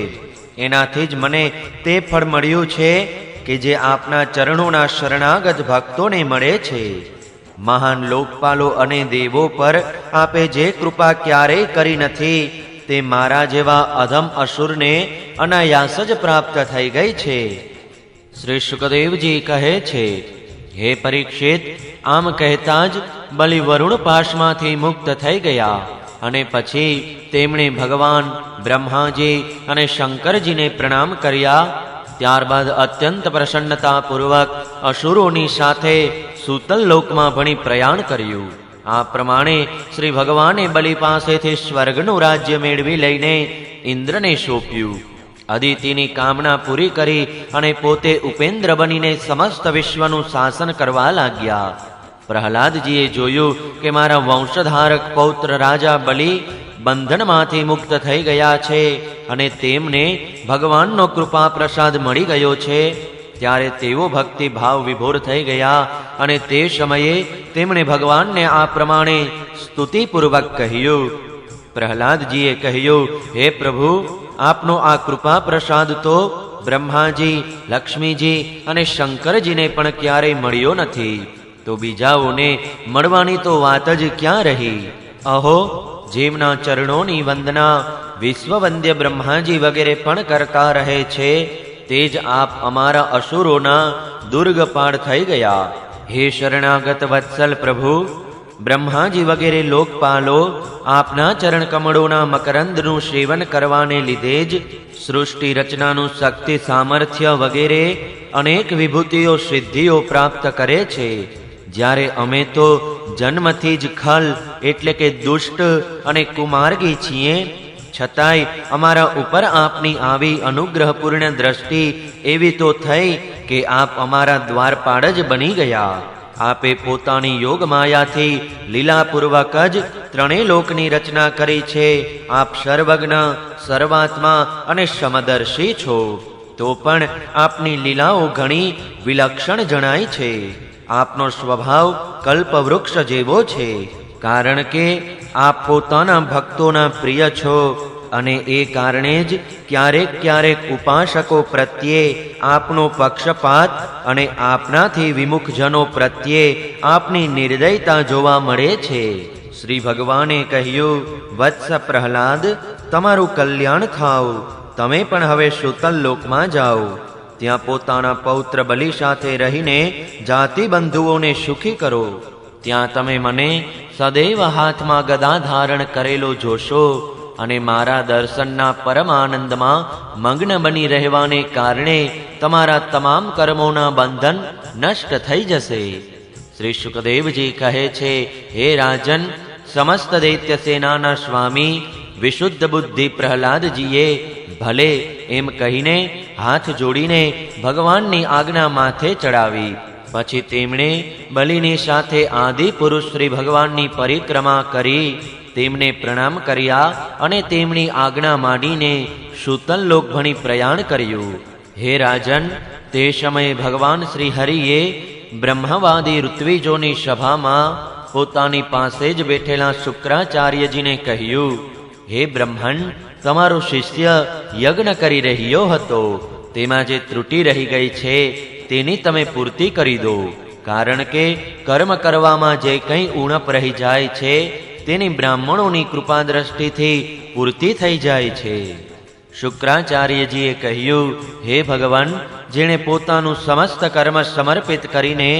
એનાથી જ મને તે ફળ મળ્યું છે કે જે આપના ચરણોના શરણાગત ભક્તોને મળે છે. મહાન લોકપાલો અને દેવો પર આપે જે કૃપા ક્યારેય કરી નથી તે મારા જેવા અધમ અસુરને અનાયાસ જ પ્રાપ્ત થઈ ગઈ છે. શ્રી શુકદેવજી કહે છે, હે પરીક્ષિત, આમ કહેતા જ બલિ વરુણ પાશમાંથી મુક્ત થઈ ગયા અને પછી તેમણે ભગવાન બ્રહ્માજી અને શંકરજીને પ્રણામ કર્યા. ત્યારબાદ અત્યંત પ્રસન્નતાપૂર્વક અસુરોની સાથે સૂતલ લોકમાં ભણી પ્રયાણ કર્યું. આ પ્રમાણે શ્રી ભગવાને બલિ પાસેથી સ્વર્ગનું રાજ્ય મેળવી લઈને ઇન્દ્રને સોંપ્યું. અદિતિની કામના પૂરી કરી અને પોતે ઉપેન્દ્ર બનીને સમસ્ત વિશ્વનું શાસન કરવા લાગ્યા. પ્રહલાદજીએ જોયું કે મારા વંશધારક પૌત્ર રાજા બલિ બંધનમાંથી મુક્ત થઈ ગયા છે અને તેમને ભગવાનનો કૃપા પ્રસાદ મળી ગયો છે. ત્યારે તેઓ ભક્તિ ભાવ વિભોર થઈ ગયા અને તે સમયે તેમણે ભગવાનને આ પ્રમાણે સ્તુતિપૂર્વક કહ્યું. પ્રહલાદજીએ કહ્યું, હે પ્રભુ, આપનો આ કૃપા પ્રસાદ તો બ્રહ્માજી, લક્ષ્મીજી અને શંકરજીને પણ ક્યારેય મળ્યો નથી, તો બીજાઓને મળવાની તો વાત જ ક્યાં રહી. અહો, જેમના ચરણોની વંદના વિશ્વવંદ્ય બ્રહ્માજી વગેરે પણ કરતા રહે છે, તે જ આપ અમારા અસુરોના દુર્ગપાળ થઈ ગયા. હે શરણાગત વત્સલ પ્રભુ, બ્રહ્માજી વગેરે લોકપાલો આપના ચરણ કમળોના મકરંદનું સેવન કરવાને લીધે જ સૃષ્ટિ રચનાનું શક્તિ સામર્થ્ય વગેરે અનેક વિભૂતિઓ સિદ્ધિઓ પ્રાપ્ત કરે છે. જ્યારે અમે તો જન્મથી જ ખલ એટલે કે દુષ્ટ અને કુમાર્ગી છીએ, છતાંય અમારા ઉપર આપની આવી અનુગ્રહપૂર્ણ દ્રષ્ટિ એવી તો થઈ કે આપ અમારા દ્વારપાળ જ બની ગયા. આપે પોતાની યોગ માયાથી લીલાપૂર્વક જ ત્રણેય લોકની રચના કરી છે. આપ સર્વજ્ઞ, સર્વાત્મા અને સમદર્શી છો, તો પણ આપની લીલાઓ ઘણી વિલક્ષણ જણાય છે. આપનો સ્વભાવ કલ્પવૃક્ષ જેવો છે, કારણ કે આપ પોતાના ભક્તોના પ્રિય છો અને એ કારણે જ ક્યારેક ક્યારેક ઉપાસકો પ્રત્યે આપનો પક્ષપાત અને આપનાથી વિમુખ જનો પ્રત્યે આપની નિર્દયતા જોવા મળે છે. શ્રી ભગવાને કહ્યું, વત્સ પ્રહલાદ, તમારું કલ્યાણ થાવ. તમે પણ હવે સૂતલ લોકમાં જાઓ. ત્યાં પોતાના પૌત્ર બલિ સાથે રહીને જાતિ બંધુઓને સુખી કરો. ત્યાં તમે મને સદૈવ હાથમાં ગદા ધારણ કરેલો જોશો અને મારા દર્શનના પરમાનંદમાં મગ્ન બની રહેવાને કારણે તમારા તમામ કર્મોના બંધન નષ્ટ થઈ જશે. શ્રી શુકદેવજી કહે છે, હે રાજન, સમસ્ત દૈત્ય સેનાના સ્વામી વિશુદ્ધ બુદ્ધિ પ્રહલાદજીએ ભલે એમ કહીને હાથ જોડીને ભગવાનની આજ્ઞા માથે ચડાવી. પછી તેમણે બલિની સાથે આદિ પુરુષ શ્રી ભગવાનની પરિક્રમા કરી તેમને પ્રણામ કર્યા અને તેમની આજ્ઞા માંડીને સૂતલ લોક ભણી પ્રયાણ કર્યું. હે રાજન, તે સમયે ભગવાન શ્રી હરિએ બ્રહ્મવાદી ઋત્વિજોની સભામાં પોતાની પાસે જ બેઠેલા શુક્રાચાર્યજીને કહ્યું, હે બ્રહ્મણ, તમારો શિષ્ય યજ્ઞ કરી રહ્યો હતો, તેમાં જે ત્રુટિ રહી ગઈ છે તેની તમે પૂર્તિ કરી દો. કારણ કે કર્મ કરવામાં જે કંઈ ઉણપ રહી જાય છે તેની બ્રાહ્મણોની કૃપા દ્રષ્ટિથી પૂર્તિ થઈ જાય છે. શુક્રાચાર્યજીએ કહ્યું, હે ભગવાન, જેણે પોતાનું સમસ્ત કર્મ સમર્પિત કરીને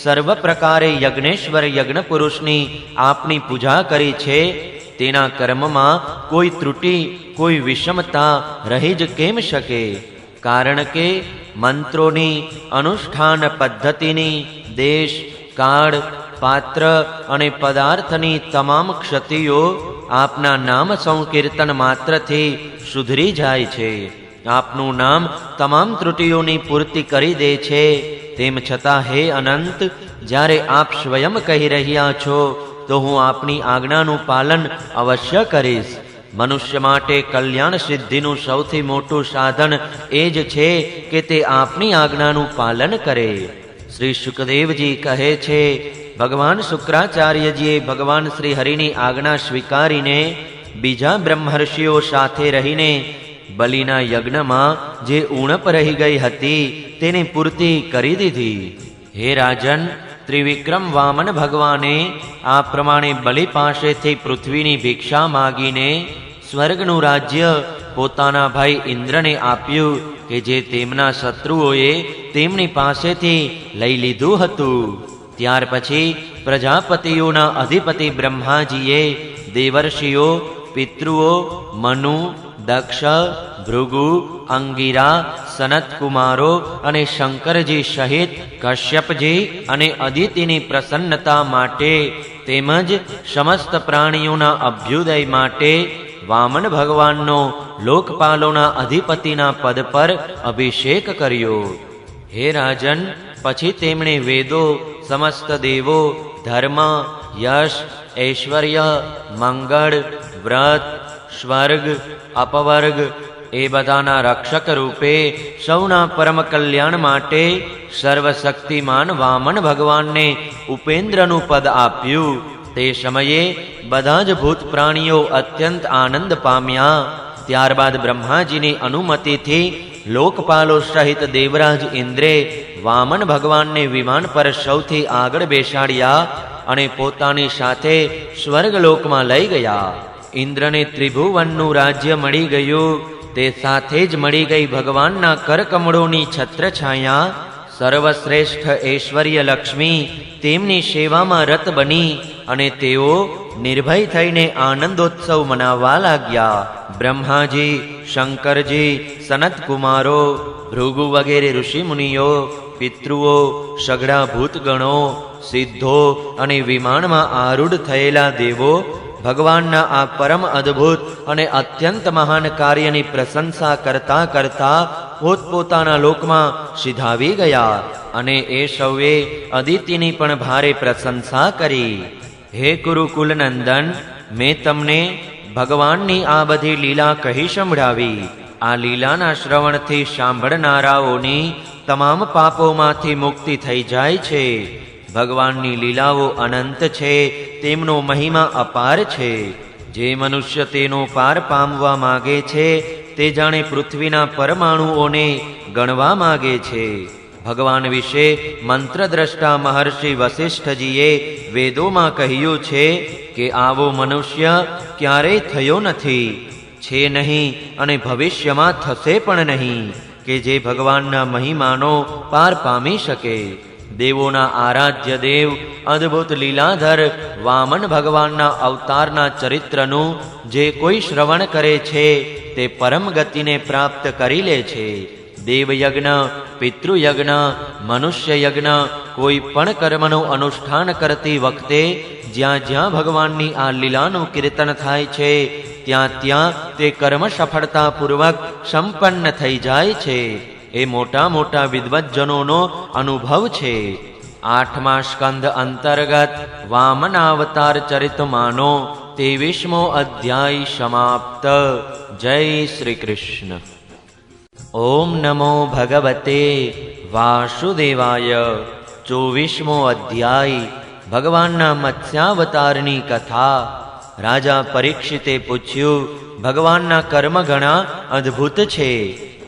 સર્વ પ્રકારે યજ્ઞેશ્વર યજ્ઞ પુરુષની આપની પૂજા કરી છે, તેના કર્મમાં કોઈ ત્રુટિ, કોઈ વિષમતા રહી જ કેમ શકે? કારણ કે મંત્રોની, અનુષ્ઠાન પદ્ધતિની, દેશ, કાળ, પાત્ર અને પદાર્થની તમામ ક્ષતિઓ આપના નામ સંકીર્તન માત્રથી સુધરી જાય છે. આપનું નામ તમામ ત્રુટિઓની પૂર્તિ કરી દે છે. તેમ છતાં હે અનંત, જ્યારે આપ સ્વયં કહી રહ્યા છો તો હું આપની આજ્ઞાનું પાલન અવશ્ય કરીશ. મનુષ્ય માટે કલ્યાણ સિદ્ધિનું સૌથી મોટું સાધન એ જ છે કે તે આપની આજ્ઞાનું પાલન કરે. શ્રી શુકદેવજી કહે છે, ભગવાન શુક્રાચાર્યજીએ ભગવાન શ્રી હરિની આજ્ઞા સ્વીકારીને બીજા બ્રહ્મર્ષિઓ સાથે રહીને બલિના યજ્ઞમાં જે ઉણપ રહી ગઈ હતી તેની પૂર્તિ કરી દીધી. હે રાજન, ત્રિવિક્રમ વામન ભગવાને આ પ્રમાણે બલિ પાસેથી પૃથ્વીની ભિક્ષા માગીને સ્વર્ગનું રાજ્ય પોતાના ભાઈ ઇન્દ્રને આપ્યું કે જે તેમના શત્રુઓએ તેમની પાસેથી લઈ લીધું હતું. ત્યાર પછી પ્રજાપતિઓના અધિપતિ બ્રહ્માજીએ દેવર્ષિઓ, પિતૃઓ, મનુ, દક્ષ, ભૃગુ, અંગિરા, સનતકુમારો અને શંકરજી સહિત કશ્યપજી અને અદિતિની પ્રસન્નતા માટે તેમજ સમસ્ત પ્રાણીઓના અભ્યુદય માટે વામન ભગવાનનો લોકપાલોના અધિપતિના પદ પર અભિષેક કર્યો. હે રાજન, પછી તેમણે વેદો, સમસ્ત દેવો, ધર્મ, યશ, ઐશ્વર્ય, મંગળ, વ્રત, સ્વર્ગ, અપવર્ગ એ બધાના રક્ષક રૂપે સૌના પરમ કલ્યાણ માટે સર્વશક્તિમાન વામન ભગવાનને ઉપેન્દ્રનું પદ આપ્યું. તે સમયે બધા જ ભૂત પ્રાણીઓ અત્યંત આનંદ પામ્યા. ત્યારબાદ બ્રહ્માજીની અનુમતિથી લોકપાલો સહિત દેવરાજ ઇન્દ્રે વામન ભગવાનને વિમાન પર સૌથી આગળ બેસાડ્યા અને પોતાની સાથે સ્વર્ગલોકમાં લઈ ગયા. ઇન્દ્રને ત્રિભુવનનું રાજ્ય મળી ગયું. તે સાથે જ મળી ગઈ ભગવાનના કરકમળોની છત્રછાયા. સર્વશ્રેષ્ઠ ઐશ્વર્ય લક્ષ્મી તેમની સેવામાં રત બની અને તેઓ નિર્ભય થઈને આનંદોત્સવ મનાવવા લાગ્યા. બ્રહ્માજી, શંકરજી, સનતકુમારો, ભૃગુ વગેરે ઋષિમુનિઓ, પિતૃઓ, સઘળા ભૂતગણો, સિદ્ધો અને વિમાનમાં આરૂઢ થયેલા દેવો ભગવાનના આ પરમ અદ્ભુત અને અત્યંત મહાન કાર્યની પ્રશંસા કરતા કરતા પોતપોતાના લોકમાં સિધાવી ગયા અને એ સૌએ અદિતિની પણ ભારે પ્રશંસા કરી. હે કુરુકુલ નંદન, મેં તમને ભગવાનની આ બધી લીલા કહી સંભળાવી. આ લીલાના શ્રવણથી સાંભળનારાઓની તમામ પાપોમાંથી મુક્તિ થઈ જાય છે. ભગવાનની લીલાઓ અનંત છે, તેમનો મહિમા અપાર છે. જે મનુષ્ય તેનો પાર પામવા માગે છે તે જાણે પૃથ્વીના પરમાણુઓને ગણવા માગે છે. ભગવાન વિશે મંત્રદ્રષ્ટા મહર્ષિ વસિષ્ઠજીએ વેદોમાં કહ્યું છે કે આવો મનુષ્ય ક્યારેય થયો નથી, છે નહીં અને ભવિષ્યમાં થશે પણ નહીં કે જે ભગવાનના મહિમાનો પાર પામી શકે. દેવોના આરાધ્ય દેવ અદ્ભુત લીલાધર વામન ભગવાનના અવતારના ચરિત્રનું જે કોઈ શ્રવણ કરે છે તે પરમ ગતિને પ્રાપ્ત કરી લે છે. દેવયજ્ઞ, પિતૃયજ્ઞ, મનુષ્ય યજ્ઞ કોઈ પણ કર્મનું અનુષ્ઠાન કરતી વખતે જ્યાં જ્યાં ભગવાનની આ લીલાનું કીર્તન થાય છે ત્યાં ત્યાં તે કર્મ સફળતાપૂર્વક સંપન્ન થઈ જાય છે. એ મોટા મોટા વિદ્વજ્જનોનો અનુભવ છે. 8મા સ્કંદ અંતર્ગત વામનાવતાર ચરિતમાનો 23મો અધ્યાય સમાપ્ત. જય શ્રી કૃષ્ણ. ઓમ નમો ભગવતે વાસુદેવાય. 24મો અધ્યાય ભગવાનના મત્સ્યાવતારની કથા. રાજા પરીક્ષિતે પૂછ્યું, ભગવાનના કર્મ ઘણા અદ્ભુત છે.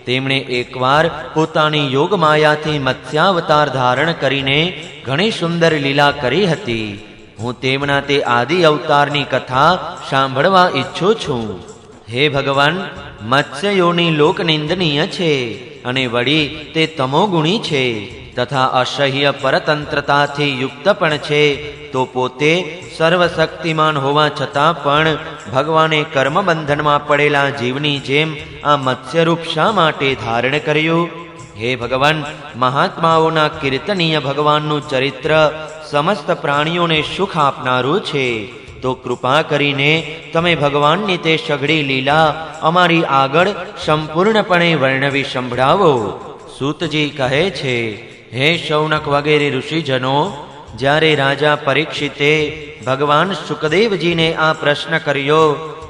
તેમણે એકવાર પોતાની યોગ માયાથી મત્સ્યાવતાર ધારણ કરીને ઘણી સુંદર લીલા કરી હતી. હું તેમના તે આદિ અવતારની કથા સાંભળવા ઈચ્છું છું. હે ભગવાન, મત્સ્યોની લોક નિંદનીય છે અને વળી તે તમોગુણી છે તથા અસહ્ય પરતંત્રતાથી યુક્ત પણ છે. તો પોતે સર્વશક્તિમાન હોવા છતાં પણ ભગવાને કર્મબંધનમાં પડેલા જીવની જેમ આ મત્સ્યરૂપ શા માટે ધારણ કર્યું? હે ભગવાન, મહાત્માઓના કીર્તનીય ભગવાનનું ચરિત્ર સમસ્ત પ્રાણીઓને સુખ આપનારું છે. તો કૃપા કરીને તમે ભગવાનની તે સઘળી લીલા અમારી આગળ સંપૂર્ણપણે વર્ણવી સંભળાવો. સૂતજી કહે છે, હે શૌનક વગેરે ઋષિજનો, જ્યારે રાજા પરીક્ષિતે ભગવાન સુકદેવજીને આ પ્રશ્ન કર્યો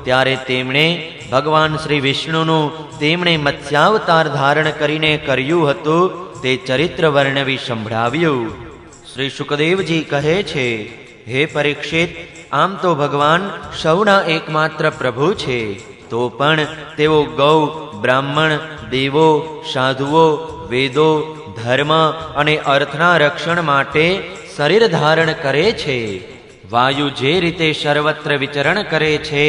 ત્યારે તેમણે ભગવાન શ્રી વિષ્ણુનું તેમણે મત્સ્યાવતાર ધારણ કરીને કર્યું હતું તે ચરિત્ર વર્ણવી સંભળાવ્યું. શ્રી સુખદેવજી કહે છે, હે પરીક્ષિત, આમ તો ભગવાન સૌના એકમાત્ર પ્રભુ છે, તો પણ તેઓ ગૌ, બ્રાહ્મણ, દેવો, સાધુઓ, વેદો, ધર્મ અને અર્થના રક્ષણ માટે શરીર ધારણ કરે છે. વાયુ જે રીતે સર્વત્ર વિચરણ કરે છે,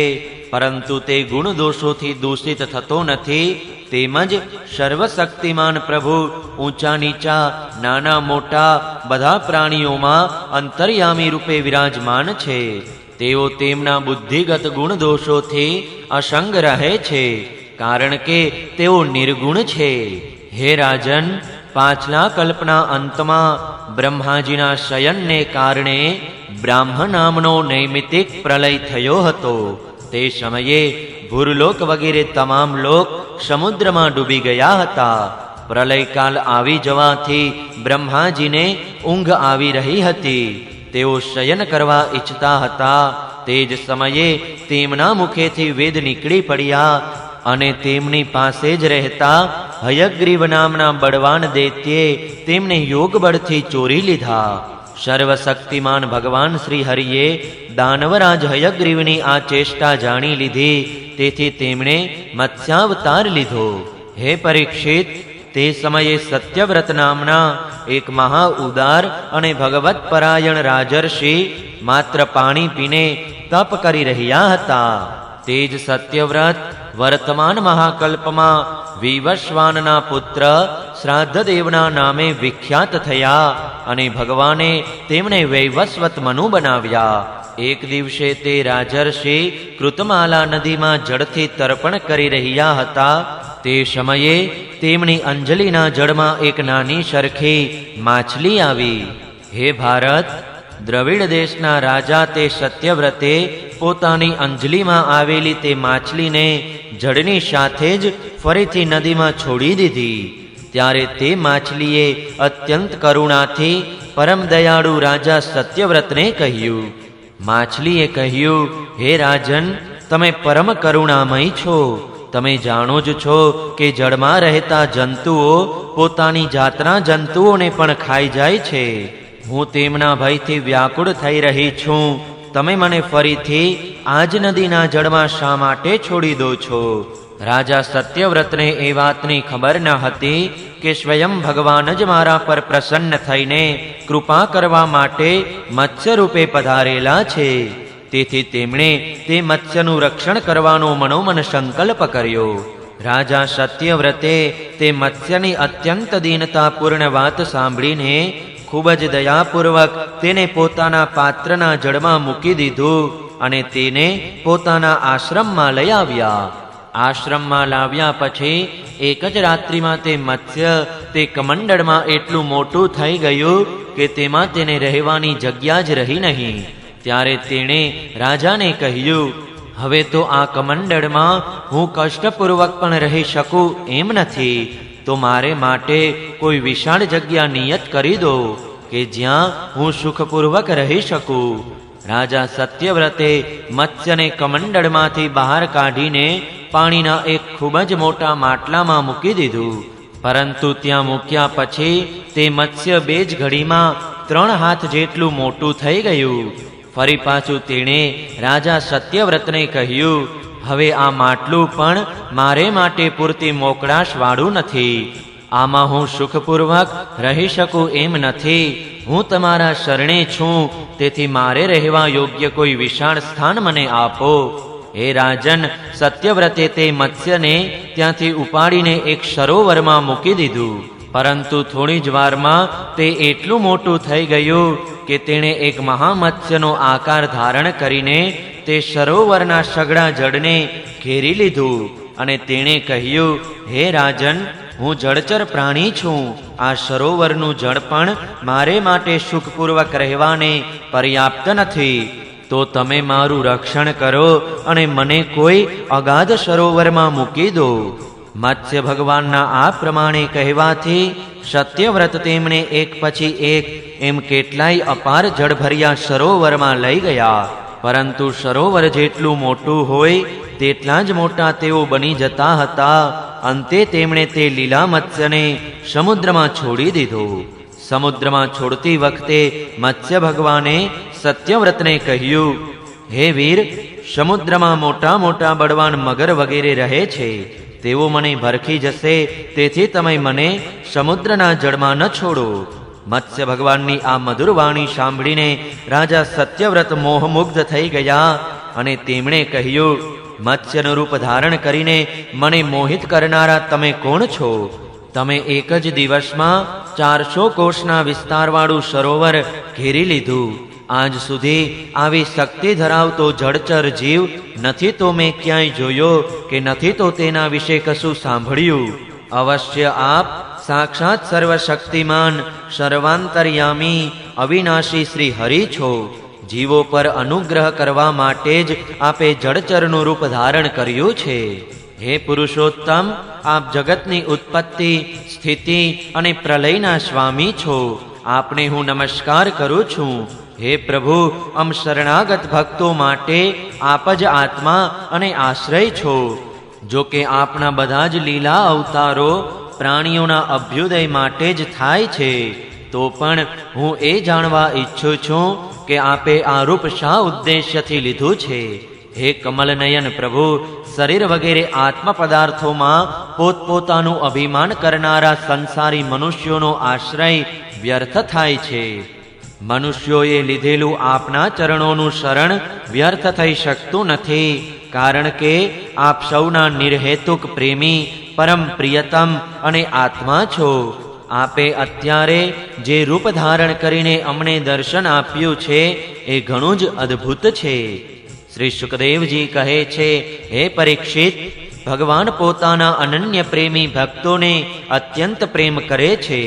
પરંતુ તે ગુણ દોષોથી દૂષિત થતો નથી, તેમજ સર્વશક્તિમાન પ્રભુ ઊંચા નીચા, નાના મોટા બધા પ્રાણીઓમાં અંતર્યામી રૂપે વિરાજમાન છે. તેઓ તેમના બુદ્ધિગત ગુણ દોષોથી અસંગ રહે છે, કારણ કે તેઓ નિર્ગુણ છે. હે રાજન, પાછલા કલ્પના અંતમાં બ્રહ્માજીના શયનને કારણે બ્રાહ્મ નામનો નૈમિતિક પ્રલય થયો હતો. તે સમયે ભૂરલોક વગેરે તમામ લોક સમુદ્રમાં ડૂબી ગયા હતા. પ્રલયકાલ આવી જવાથી બ્રહ્માજીને ઊંઘ આવી રહી હતી. તેઓ શયન કરવા ઈચ્છતા હતા. તે જ સમયે તેમના મુખેથી વેદ નીકળી પડ્યા અને તેમની પાસે જ રહેતા હયગ્રીવ નામના બળવાન દૈત્યે તેમને યોગ બળથી ચોરી લીધા. સર્વશક્તિમાન ભગવાન શ્રી હરિએ દાનવરાજ હયગ્રીવની આ ચેષ્ટા જાણી લીધી. તેથી તેમણે મત્સ્યાવતાર લીધો. હે પરીક્ષિત, તે સમયે સત્યવ્રત નામના એક મહા ઉદાર અને ભગવત પરાયણ રાજર્ષિ માત્ર પાણી પીને તપ કરી રહ્યા હતા. તે જ સત્યવ્રત વર્તમાન મહાકલ્પમાં વિવસ્વાનના પુત્ર શ્રાદ્ધદેવના નામે વિખ્યાત થયા અને ભગવાને તેમને વૈવસ્વત મનુ બનાવ્યા. એક દિવસે તે રાજર્ષિ કૃતમાલા નદીમાં જળથી તર્પણ કરી રહ્યા હતા. તે સમયે તેમની અંજલિના જળમાં એક નાની સરખી માછલી આવી. હે ભારત, દ્રવિડ દેશના રાજા તે સત્યવ્રતે પોતાની અંજલિમાં આવેલી તે માછલીને જળની સાથે જ ફરીથી નદીમાં છોડી દીધી. ત્યારે તે માછલીએ અત્યંત કરુણાથી પરમ દયાળુ રાજા સત્યવ્રતને કહ્યું. માછલીએ કહ્યું, હે રાજન, તમે પરમ કરુણામય છો. તમે જાણો જ છો કે જળમાં રહેતા જંતુઓ પોતાની જાતના જંતુઓને પણ ખાઈ જાય છે. હું તેમના ભયથી વ્યાકુળ થઈ રહી છું. તમે મને ફરીથી આજ નદીના જળમાં શા માટે છોડી દો છો? રાજા સત્યવ્રતને એ વાતની ખબર ન હતી કે સ્વયં ભગવાન જ મારા પર પ્રસન્ન થઈને કૃપા કરવા માટે મત્સ્ય રૂપે પધારેલા છે. તેથી તેમણે તે મત્સ્યનું રક્ષણ કરવાનો મનોમન સંકલ્પ કર્યો. રાજા સત્યવ્રતે તે મત્સ્યની અત્યંત દીનતાપૂર્ણ વાત સાંભળીને ખૂબ જ દયાપૂર્વક તેને પોતાના પાત્રના જળમાં મૂકી દીધું અને તેને પોતાના આશ્રમમાં લઈ આવ્યા. આશ્રમમાં લાવ્યા પછી એક જ રાત્રિમાં તે મત્સ્ય તે કમંડળમાં એટલું મોટું થઈ ગયું કે તેમાં તેને રહેવાની જગ્યા જ રહી નહીં. ત્યારે તેણે રાજાને કહ્યું, હવે તો આ કમંડળમાં હું કષ્ટપૂર્વક પણ રહી શકું એમ નથી, તો મારે માટે કોઈ વિશાળ જગ્યા નિયત કરી દો કે જ્યાં હું સુખપૂર્વક રહી શકું. રાજા સત્યવ્રતે મત્સ્યને કમંડળમાંથી બહાર કાઢીને પાણીના એક ખૂબ જ મોટા માટલામાં મૂકી દીધું. પરંતુ ત્યાં મૂક્યા પછી તે મત્સ્ય બે જ ઘડીમાં 3 હાથ જેટલું મોટું થઈ ગયું. ફરી પાછું તેણે રાજા સત્યવ્રતને કહ્યું, હવે આ માટલું પણ મારે માટે પૂરતી મોકળાશવાળું નથી. આમાં હું સુખપૂર્વક રહી શકું એમ નથી. હું તમારા શરણે છું, તેથી મારે રહેવા યોગ્ય કોઈ વિશાળ સ્થાન મને આપો. હે રાજન, સત્યવ્રતે તે મત્સ્યને ત્યાંથી ઉપાડીને એક સરોવરમાં મૂકી દીધું. પરંતુ થોડી જ વારમાં તે એટલું મોટું થઈ ગયું કે તેણે એક મહામત્સ્યનો આકાર ધારણ કરીને તે સરોવરના સઘળા જળને ઘેરી લીધું અને તેણે કહ્યું, હે રાજન, હું જળચર પ્રાણી છું. આ સરોવરનું જળ પણ મારે માટે સુખપૂર્વક રહેવાને પર્યાપ્ત નથી. તો તમે મારું રક્ષણ કરો અને મને કોઈ અગાધ સરોવરમાં મૂકી દો. મત્સ્ય ભગવાનના આ પ્રમાણે કહેવાથી સત્યવ્રત તેમને એક પછી એક એમ કેટલાય અપાર જળભર્યા સરોવરમાં લઈ ગયા. પરંતુ સરોવર જેટલું મોટું હોય તેટલા જ મોટા તેઓ બની જતા હતા. અંતે તેમણે તે લીલા મત્સ્યને સમુદ્રમાં છોડી દીધો. સમુદ્રમાં છોડતી વખતે મત્સ્ય ભગવાને સત્યવ્રતને કહ્યું, હે વીર, સમુદ્રમાં મોટા મોટા બળવાન મગર વગેરે રહે છે. તેઓ મને ભરખી જશે, તેથી તમે મને સમુદ્રના જળમાં ન છોડો. મત્સ્ય ભગવાનની આ મધુર વાણી સાંભળીને રાજા સત્યવ્રત મોહમુગ્ધ થઈ ગયા અને તેમણે કહ્યું, મત્સ્યનું રૂપ ધારણ કરીને મને મોહિત કરનારા તમે કોણ છો? તમે એક જ દિવસમાં 400 કોષના વિસ્તારવાળું સરોવર ઘેરી લીધું. આજ સુધી આવી શક્તિ ધરાવતો જળચર જીવ નથી તો મેં ક્યાંય જોયો કે નથી તો તેના વિશે કશું સાંભળ્યું. અવશ્ય આપ સાક્ષાત સર્વશક્તિમાન સર્વાંતર્યામી અવિનાશી શ્રી હરિ છો. જીવો પર અનુગ્રહ કરવા માટે જ આપે જળચરનું રૂપ ધારણ કર્યું છે. હે પુરુષોત્તમ, આપ જગતની ઉત્પત્તિ, સ્થિતિ અને પ્રલયના સ્વામી છો. આપને હું નમસ્કાર કરું છું. હે પ્રભુ, અમ શરણાગત ભક્તો માટે આપ જ આત્મા અને આશ્રય છો. જો કે આપના બધા જ લીલા અવતારો પ્રાણીઓના અભ્યુદય માટે જ થાય છે, તો પણ હું એ જાણવા ઈચ્છું છું કે આપે આ રૂપ શા ઉદ્દેશ્યથી લીધું છે? હે કમલનયન પ્રભુ, શરીર વગેરે આત્મ પદાર્થોમાં પોતપોતાનું અભિમાન કરનારા સંસારી મનુષ્યોનો આશ્રય વ્યર્થ થાય છે. મનુષ્યોએ લીધેલું આપના ચરણોનું શરણ વ્યર્થ થઈ શકતું નથી, કારણ કે આપ સૌના નિર્હેતુક પ્રેમી, પરમ પ્રિયતમ અને આત્મા છો. આપે અત્યારે જે રૂપ ધારણ કરીને અમને દર્શન આપ્યું છે એ ઘણું જ અદ્ભુત છે. શ્રી સુખદેવજી કહે છે, હે પરીક્ષિત, ભગવાન પોતાના અનન્ય પ્રેમી ભક્તોને અત્યંત પ્રેમ કરે છે.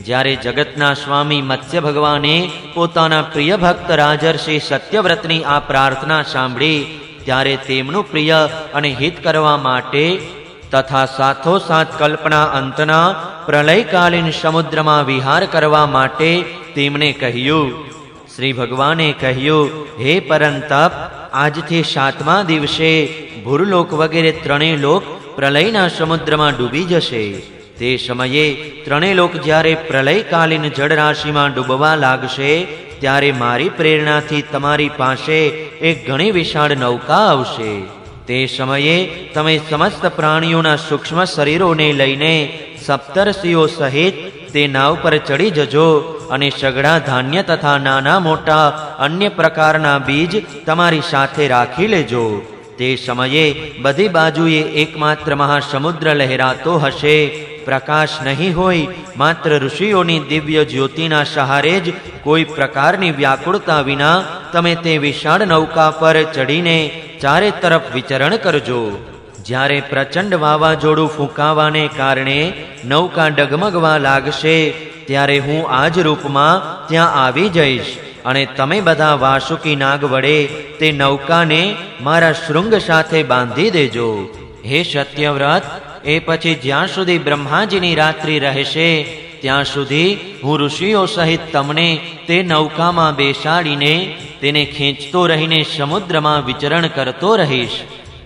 જ્યારે જગતના સ્વામી મત્સ્ય ભગવાને પોતાના પ્રિય ભક્ત રાજર્ષિ સત્યવ્રતની આ પ્રાર્થના સાંભળી, ત્યારે તેમનું પ્રિય અને હિત કરવા માટે તથા સાથોસાથ કલ્પના અંતના પ્રલયકાલીન સમુદ્રમાં વિહાર કરવા માટે તેમણે કહ્યું. શ્રી ભગવાને કહ્યું, હે પરંતપ, આજથી 7મા દિવસે ભૂરલોક વગેરે ત્રણેય લોક પ્રલયના સમુદ્રમાં ડૂબી જશે. તે સમયે ત્રણેય લોક જ્યારે પ્રલયકાલીન જળરાશિમાં ડૂબવા લાગશે, ત્યારે મારી પ્રેરણાથી તમારી પાસે એક ઘણી વિશાળ નૌકા આવશે. તે સમયે તમે સમસ્ત પ્રાણીઓના સૂક્ષ્મ શરીરોને લઈને સપ્તર્ષિઓ સહિત તે નાવ પર ચડી જજો અને સઘળા ધાન્ય તથા નાના મોટા અન્ય પ્રકારના બીજ તમારી સાથે રાખી લેજો. તે સમયે બધી બાજુએ એકમાત્ર મહાસમુદ્ર લહેરાતો હશે. પ્રકાશ નહીં હોય, માત્ર ઋષિઓની દિવ્ય જ્યોતિના સહારે જ કોઈ પ્રકારની વ્યાકુળતા વિના તમે તે વિશાળ નૌકા પર ચડીને ચારે તરફ વિચરણ કરજો. જ્યારે પ્રચંડ વાવાઝોડું ફૂંકાવાને કારણે નૌકા ડગમગવા લાગશે, ત્યારે હું આ જ રૂપમાં ત્યાં આવી જઈશ અને તમે બધા વાસુકી નાગ વડે તે નૌકાને મારા શૃંગ સાથે બાંધી દેજો. હે સત્યવ્રત, એ પછી જ્યાં સુધી બ્રહ્માજીની રાત્રિ રહેશે, ત્યાં સુધી હું ઋષિઓ સહિત તમને તે નૌકામાં બેસાડીને તેને ખેંચતો રહીને સમુદ્રમાં વિચરણ કરતો રહીશ.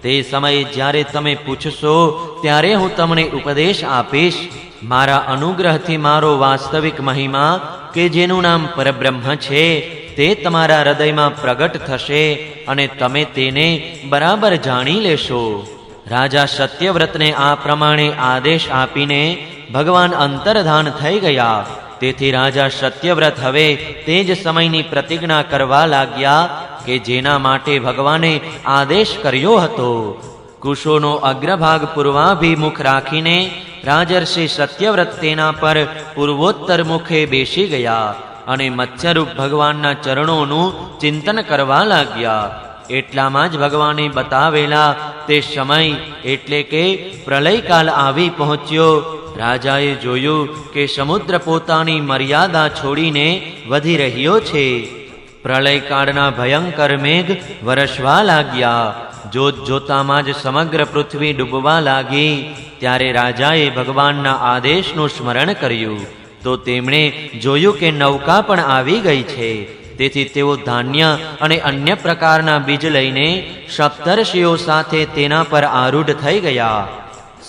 તે સમયે જ્યારે તમે પૂછશો, ત્યારે હું તમને ઉપદેશ આપીશ. મારા અનુગ્રહથી મારો વાસ્તવિક મહિમા, કે જેનું નામ પરબ્રહ્મ છે, તે તમારા હૃદયમાં પ્રગટ થશે અને તમે તેને બરાબર જાણી લેશો. રાજા સત્યવ્રતને આ પ્રમાણે આદેશ આપીને ભગવાન અંતર્ધાન થઈ ગયા. તેથી રાજા સત્યવ્રત હવે તે જ સમયની પ્રતિજ્ઞા કરવા લાગ્યા કે જેના માટે ભગવાને આદેશ કર્યો હતો. કુશોનો અગ્રભાગ પૂર્વાભિમુખ રાખીને રાજર્ષિ સત્યવ્રત તેના પર પૂર્વોત્તર મુખે બેસી ગયા અને મત્સ્યરૂપ ભગવાનના ચરણોનું ચિંતન કરવા લાગ્યા. એટલામાં જ ભગવાને બતાવેલા તે સમય એટલે કે પ્રલયકાલ આવી પહોંચ્યો. રાજાએ જોયું કે સમુદ્ર પોતાની મર્યાદા છોડીને વધી રહ્યો છે. પ્રલયકાળના ભયંકર મેઘ વરસવા લાગ્યા. જોત જોતામાં જ સમગ્ર પૃથ્વી ડૂબવા લાગી. ત્યારે રાજાએ ભગવાનના આદેશનું સ્મરણ કર્યું તો તેમણે જોયું કે નૌકા પણ આવી ગઈ છે. તેથી તેઓ ધાન્ય અને અન્ય પ્રકારના બીજ લઈને સપ્તર્ષિઓ સાથે તેના પર આરૂઢ થઈ ગયા.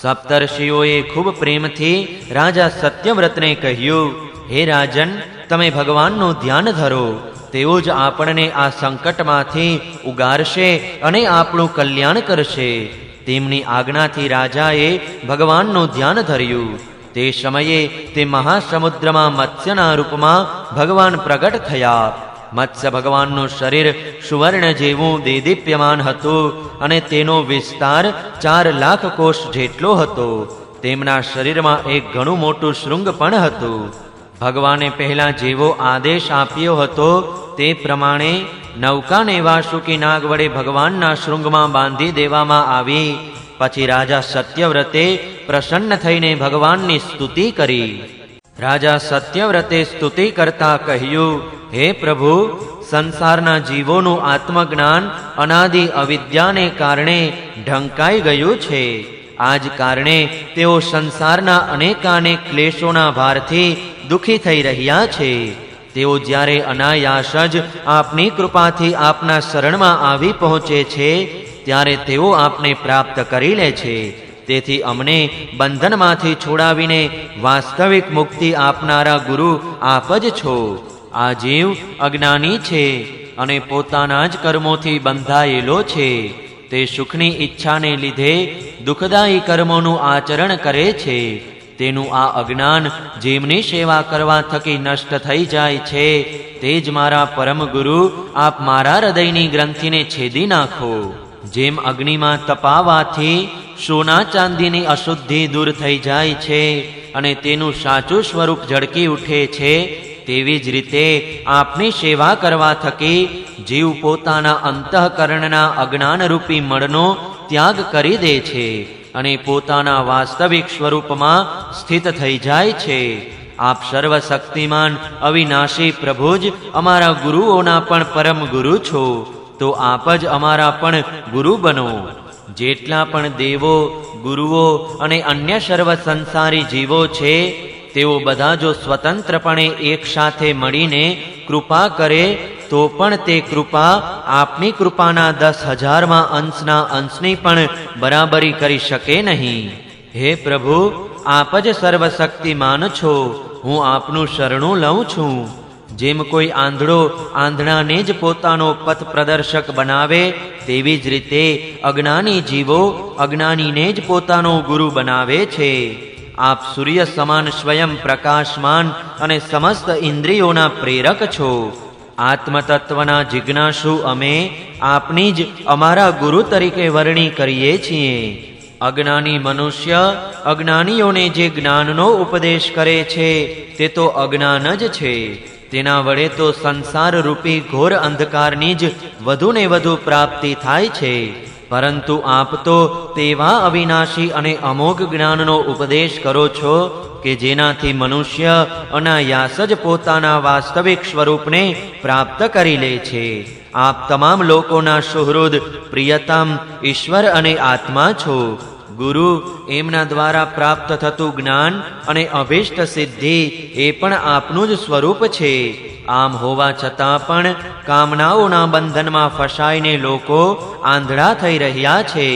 સપ્તર્ષિઓએ ખૂબ પ્રેમથી રાજા સત્યવ્રતને કહ્યું, હે રાજન, તમે ભગવાનનું ધ્યાન ધરો, તેઓ જ આપણને આ સંકટમાંથી ઉગારશે અને આપણું કલ્યાણ કરશે. તેમની આજ્ઞાથી રાજાએ ભગવાનનું ધ્યાન ધર્યું. તે સમયે તે મહાસમુદ્રમાં મત્સ્યના રૂપમાં ભગવાન પ્રગટ થયા. મત્સ્ય ભગવાનનું શરીર સુવર્ણ જેવું દેદીપ્યમાન હતું અને તેનો વિસ્તાર 4 લાખ કોષ જેટલો હતો. તેમના શરીરમાં એક ઘણું મોટું શૃંગ પણ હતું. ભગવાને પહેલા જેવો આદેશ આપ્યો હતો તે પ્રમાણે નૌકાને વાસુકી નાગ વડે ભગવાનના શૃંગમાં બાંધી દેવામાં આવી. પછી રાજા સત્યવ્રતે પ્રસન્ન થઈને ભગવાનની સ્તુતિ કરી. રાજા સત્યવ્રતે સ્તુતિ કરતા કહ્યું, હે પ્રભુ, સંસારના જીવોનું આત્મજ્ઞાન અનાદિ અવિદ્યાને કારણે ઢંકાઈ ગયું છે. આ જ કારણે તેઓ સંસારના અનેકાનેક ક્લેશોના ભારથી દુઃખી થઈ રહ્યા છે. તેઓ જ્યારે અનાયાસ જ આપની કૃપાથી આપના શરણમાં આવી પહોંચે છે ત્યારે તેઓ આપને પ્રાપ્ત કરી લે છે. તેથી અમને બંધનમાંથી છોડાવીને વાસ્તવિક મુક્તિ આપનારા ગુરુ આપ જ છો. આ જીવ અજ્ઞાની છે અને પોતાના જ કર્મોથી બંધાયેલો છે. તે સુખની ઈચ્છાને લીધે દુઃખદાયી કર્મોનું આચરણ કરે છે. તેનું આ અજ્ઞાન જેમની સેવા કરવા થકી નષ્ટ થઈ જાય છે, તે જ મારા પરમ ગુરુ આપ મારા હૃદયની ગ્રંથિને છેદી નાખો. જેમ અગ્નિમાં તપાવાથી સોના ચાંદીની અશુદ્ધિ દૂર થઈ જાય છે અને તેનું સાચું સ્વરૂપ ઝળકી ઉઠે છે, તેવી જ રીતે આપની સેવા કરવા થકી જીવ પોતાના અંતઃકરણના અજ્ઞાનરૂપી મળનો ત્યાગ કરી દે છે અને પોતાના વાસ્તવિક સ્વરૂપમાં સ્થિત થઈ જાય છે. આપ સર્વશક્તિમાન અવિનાશી પ્રભુ જ અમારા ગુરુઓના પણ પરમ ગુરુ છો, તો આપ જ અમારા પણ ગુરુ બનો. જેટલા પણ દેવો, ગુરુઓ અને અન્ય સર્વ સંસારી જીવો છે, તેઓ બધા જો સ્વતંત્રપણે એક સાથે મળીને કૃપા કરે તો પણ તે કૃપા આપની કૃપાના 10,000માં અંશના અંશની પણ બરાબરી કરી શકે નહીં. હે પ્રભુ, આપ જ સર્વશક્તિમાન છો. હું આપનું શરણું લઉં છું. જેમ કોઈ આંધળો આંધળાને જ પોતાનો પથ પ્રદર્શક બનાવે, તેવી જ રીતે અજ્ઞાની જીવો અજ્ઞાનીને જ પોતાનો ગુરુ બનાવે છે. આપ સૂર્ય સમાન સ્વયં પ્રકાશમાન અને સમસ્ત ઇન્દ્રિયોના પ્રેરક છો. આત્મતત્વના જિજ્ઞાસુ અમે આપની જ અમારા ગુરુ તરીકે વરણી કરીએ છીએ. અજ્ઞાની મનુષ્ય અજ્ઞાનીઓને જે જ્ઞાનનો ઉપદેશ કરે છે તે તો અજ્ઞાન જ છે. તેના વડે તો સંસાર રૂપી ઘોર અંધકારની જ વધુ ને વધુ પ્રાપ્તિ થાય છે. પરંતુ આપ તો તેવા અવિનાશી અને અમોઘ જ્ઞાનનો ઉપદેશ કરો છો કે જેનાથી મનુષ્ય અનાયાસ જ પોતાના વાસ્તવિક સ્વરૂપને પ્રાપ્ત કરી લે છે. આપ તમામ લોકોના સુહૃદ, પ્રિયતમ, ઈશ્વર અને આત્મા છો. ગુરુ એમના દ્વારા પ્રાપ્ત થતું જ્ઞાન અને અભિષ્ટ સિદ્ધિ એ પણ આપનું જ સ્વરૂપ છે. આમ હોવા છતાં પણ કામનાઓના બંધનમાં ફસાઈને લોકો આંધળા થઈ રહ્યા છે.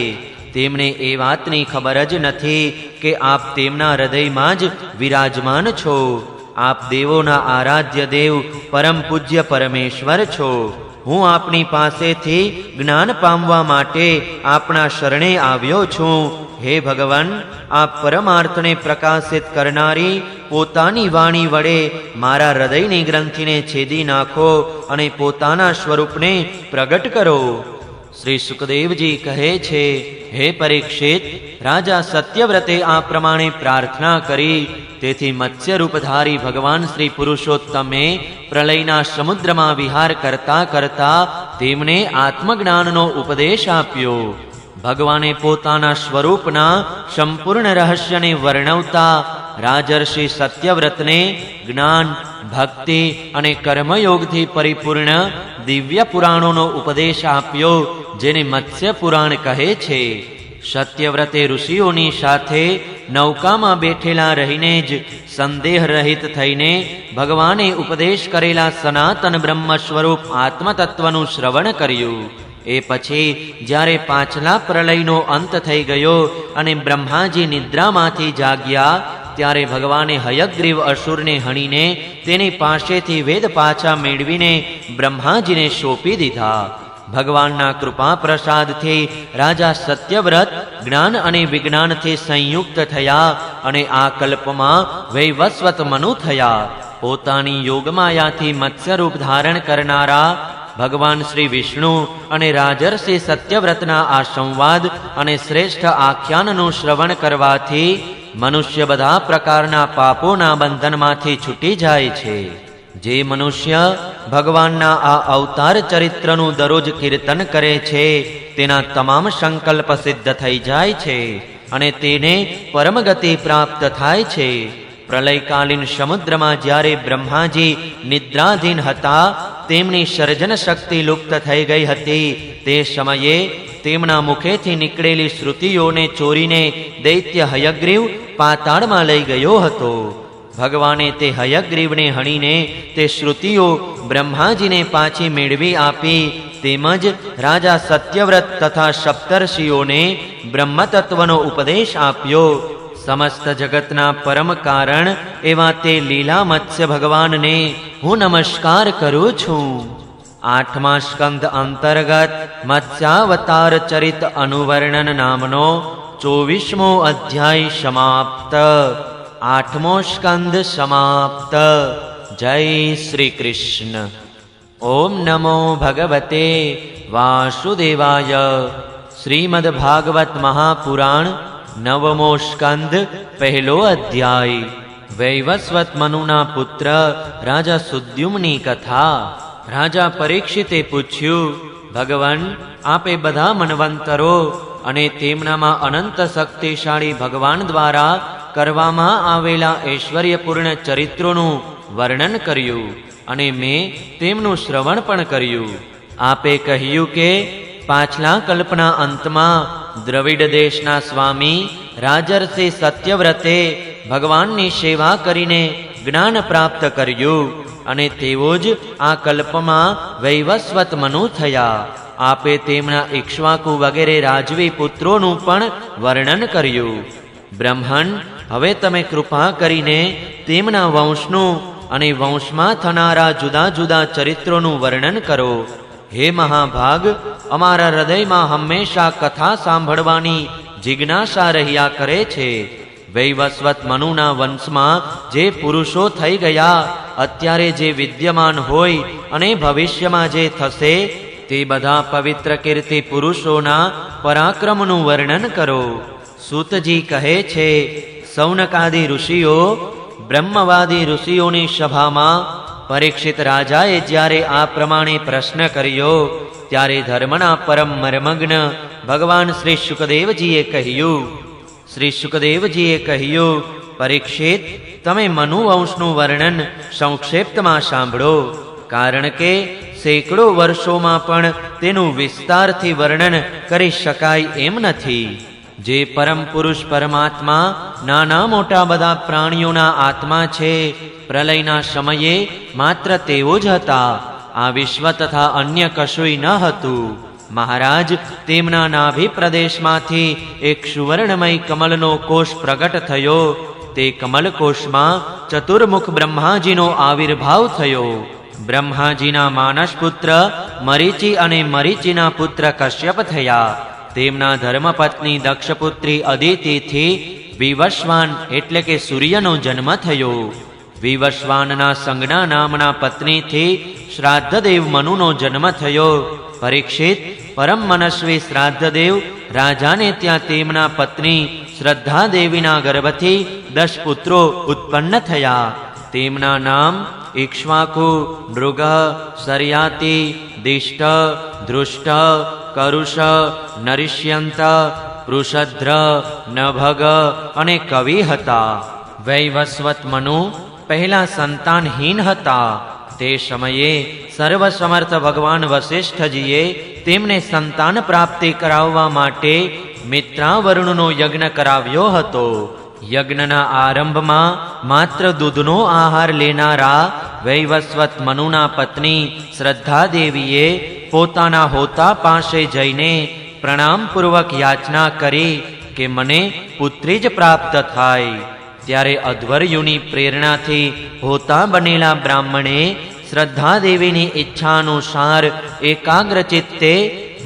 તેમને એ વાતની ખબર જ નથી કે આપ તેમના હૃદયમાં જ વિરાજમાન છો. આપ દેવોના આરાધ્ય દેવ, પરમ પૂજ્ય પરમેશ્વર છો. હું આપની પાસેથી જ્ઞાન પામવા માટે આપના શરણે આવ્યો છું. હે ભગવાન, આપ પરમાર્થને પ્રકાશિત કરનારી પોતાની વાણી વડે મારા હૃદયની ગ્રંથિને છેદી નાખો અને પોતાના સ્વરૂપને પ્રગટ કરો. શ્રી સુખદેવજી કહે છે, હે પરીક્ષિત, રાજા સત્યવ્રતે આ પ્રમાણે પ્રાર્થના કરી. તેથી મત્સ્યરૂપધારી ભગવાન શ્રી પુરુષોત્તમે પ્રલયના સમુદ્રમાં વિહાર કરતા કરતા તેમને આત્મજ્ઞાનનો ઉપદેશ આપ્યો. ભગવાને પોતાના સ્વરૂપના સંપૂર્ણ રહસ્યને વર્ણવતા રાજર્ષિ સત્યવ્રતને જ્ઞાન, ભક્તિ અને કર્મયોગથી પરિપૂર્ણ દિવ્ય પુરાણોનો ઉપદેશ આપ્યો, જેને મત્સ્ય પુરાણ કહે છે. સત્યવ્રતે ઋષિઓની સાથે નૌકામાં બેઠેલા રહીને જ સંદેહ રહિત થઈને ભગવાને ઉપદેશ કરેલા સનાતન બ્રહ્મ સ્વરૂપ આત્મતત્વનું શ્રવણ કર્યું. એ પછી જ્યારે પાછલા પ્રલયનો અંત થઈ ગયો અને બ્રહ્માજી નિદ્રામાંથી જાગ્યા, ત્યારે ભગવાને હયગ્રીવ અસુરને હણીને તેની પાસેથી વેદ પાછા મેળવીને બ્રહ્માજીને સોંપી દીધા. ભગવાનના કૃપા પ્રસાદથી રાજા સત્યવ્રત જ્ઞાન અને વિજ્ઞાનથી સંયુક્ત થયા અને આ કલ્પમાં વૈવસ્વત મનુ થયા. પોતાની યોગમાયાથી મત્સ્યરૂપ ધારણ કરનારા ભગવાન શ્રી વિષ્ણુ અને રાજર્ષિ સત્યવ્રતના આ સંવાદ અને શ્રેષ્ઠ આખ્યાનનું શ્રવણ કરવાથી મનુષ્ય બધા પ્રકારના પાપોના બંધનમાંથી છૂટી જાય છે. જે મનુષ્ય ભગવાનના આ અવતાર ચરિત્રનું દરરોજ કીર્તન કરે છે, તેના તમામ સંકલ્પ સિદ્ધ થઈ જાય છે અને તેને પરમગતિ પ્રાપ્ત થાય છે. પ્રલયકાલીન સમુદ્રમાં જ્યારે બ્રહ્માજી નિદ્રાધીન હતા, તેમની સર્જન શક્તિ લુપ્ત થઈ ગઈ હતી. તે સમયે તેમના મુખેથી નીકળેલી શ્રુતિઓને ચોરીને દૈત્ય હયગ્રીવ પાતાળમાં લઈ ગયો હતો. ભગવાને તે હયગ્રીવને હણીને તે શ્રુતિઓ બ્રહ્માજીને પાછી મેળવી આપી. તેમજ રાજા સત્યવ્રત તથા સપ્તર્ષિઓને બ્રહ્મતત્વનો ઉપદેશ આપ્યો. સમસ્ત જગતના પરમ કારણ એવા તે લીલા મત્સ્ય ભગવાનને હું નમસ્કાર કરું છું. 8મા સ્કંદ અંતર્ગત મત્સ્યાવતાર ચરિત અનુવર્ણન નામનો 24મો અધ્યાય સમાપ્ત. 8મો સ્કંદ સમાપ્ત. જય શ્રી કૃષ્ણ. ઓમ નમો ભગવતે વાસુદેવાય. શ્રીમદ ભાગવત મહાપુરાણ 9મો સ્કંદ પહેલો અધ્યાય. વૈવસ્વત મનુના પુત્ર રાજા સુદ્યુમ્ની કથા. રાજા પરીક્ષિતે પૂછ્યું, ભગવાન, આપે બધા મન્વંતરો અને તેમનામાં અનંત શક્તિશાળી ભગવાન દ્વારા કરવામાં આવેલા ઐશ્વર્યપૂર્ણ ચરિત્રોનું વર્ણન કર્યું અને મેં તેમનું શ્રવણ પણ કર્યું. આપે કહ્યું કે પાછલા કલ્પના અંતમાં દ્રવિડ દેશના સ્વામી રાજર્ષિ સત્યવ્રતે ભગવાનની સેવા કરીને જ્ઞાન પ્રાપ્ત કર્યું અને તેઓ જ આ કલ્પમાં વૈવસ્વત મનુ થયા. આપે તેમના ઇક્ષ્વાકુ વગેરે રાજવી પુત્રોનું પણ વર્ણન કર્યું. બ્રહ્મણ, હવે તમે કૃપા કરીને તેમના વંશનું અને વંશમાં થનારા જુદા જુદા ચરિત્રોનું વર્ણન કરો. હે મહાભાગ, અમારા હૃદયમાં હંમેશા કથા સાંભળવાની જિજ્ઞાસા રહ્યા કરે છે. વૈવસ્વત મનુના વંશમાં જે પુરુષો થઈ ગયા, અત્યારે જે વિદ્યમાન હોય અને ભવિષ્યમાં જે થશે, તે બધા પવિત્ર કીર્તિ પુરુષોના પરાક્રમનું વર્ણન કરો. સૂતજી કહે છે, સૌનકાદિ ઋષિઓ બ્રહ્મવાદી ઋષિઓની સભામાં પરીક્ષિત રાજાએ જ્યારે આ પ્રમાણે પ્રશ્ન કર્યો, ત્યારે ધર્મના પરમ મર્મગ્ન ભગવાન શ્રી શુકદેવજીએ કહ્યું. શ્રી શુકદેવજીએ કહ્યું, પરીક્ષિત, તમે મનુવંશનું વર્ણન સંક્ષેપ્તમાં સાંભળો, કારણ કે સેંકડો વર્ષોમાં પણ તેનું વિસ્તારથી વર્ણન કરી શકાય એમ નથી. જે પરમ પુરુષ પરમાત્મા નાના મોટા બધા પ્રાણીઓના આત્મા છે, પ્રલયના સમયે માત્ર તેઓ જ હતા. આ વિશ્વ તથા અન્ય કશુંય ન હતું. મહારાજ, તેમના નાભિ પ્રદેશમાંથી એક સુવર્ણમય કમલનો કોષ પ્રગટ થયો. તે કમલકોષમાં ચતુર્મુખ બ્રહ્માજીનો આવિર્ભાવ થયો. બ્રહ્માજીના માનસ પુત્ર મરીચી અને મરીચીના પુત્ર કશ્યપ થયા. તેમના ધર્મપત્ની દક્ષપુત્રી અદિતિથી વિવસ્વાન એટલે કે સૂર્યનો જન્મ થયો. વિવસ્વાનના સંજ્ઞા નામના પત્નીથી શ્રાદ્ધદેવ મનુનો જન્મ થયો. પરીક્ષિત, પરમ મનસ્વી શ્રાદ્ધદેવ રાજાને ત્યાં તેમના પત્ની શ્રદ્ધાદેવીના ગર્ભથી 10 પુત્રો ઉત્પન્ન થયા. તેમના નામ ઇક્ષ્વાકુ, નૃગ, શર્યાતિ, દિષ્ટ, ધૃષ્ટ, કરુષ, નરિષ્યંત, વૃષદ્ર, નભગ અને કવિ હતા. વૈવસ્વત મનુ પહેલા સંતાનહીન હતા. તે સમયે સર્વસમર્થ ભગવાન વસિષ્ઠજીએ તેમને સંતાન પ્રાપ્તિ કરાવવા માટે મિત્રાવરુણનો યજ્ઞ કરાવ્યો હતો. યજ્ઞના આરંભમાં માત્ર દૂધનો આહાર લેનારા વૈવસ્વત મનુના પત્ની શ્રદ્ધાદેવીએ પોતાના હોતા પાસે જઈને પ્રણામપૂર્વક યાચના કરી કે મને પુત્રી જ પ્રાપ્ત થાય. ત્યારે અધ્વર્યુની પ્રેરણાથી હોતા બનેલા બ્રાહ્મણે શ્રદ્ધાદેવીની ઈચ્છાનુસાર એકાગ્ર ચિત્તે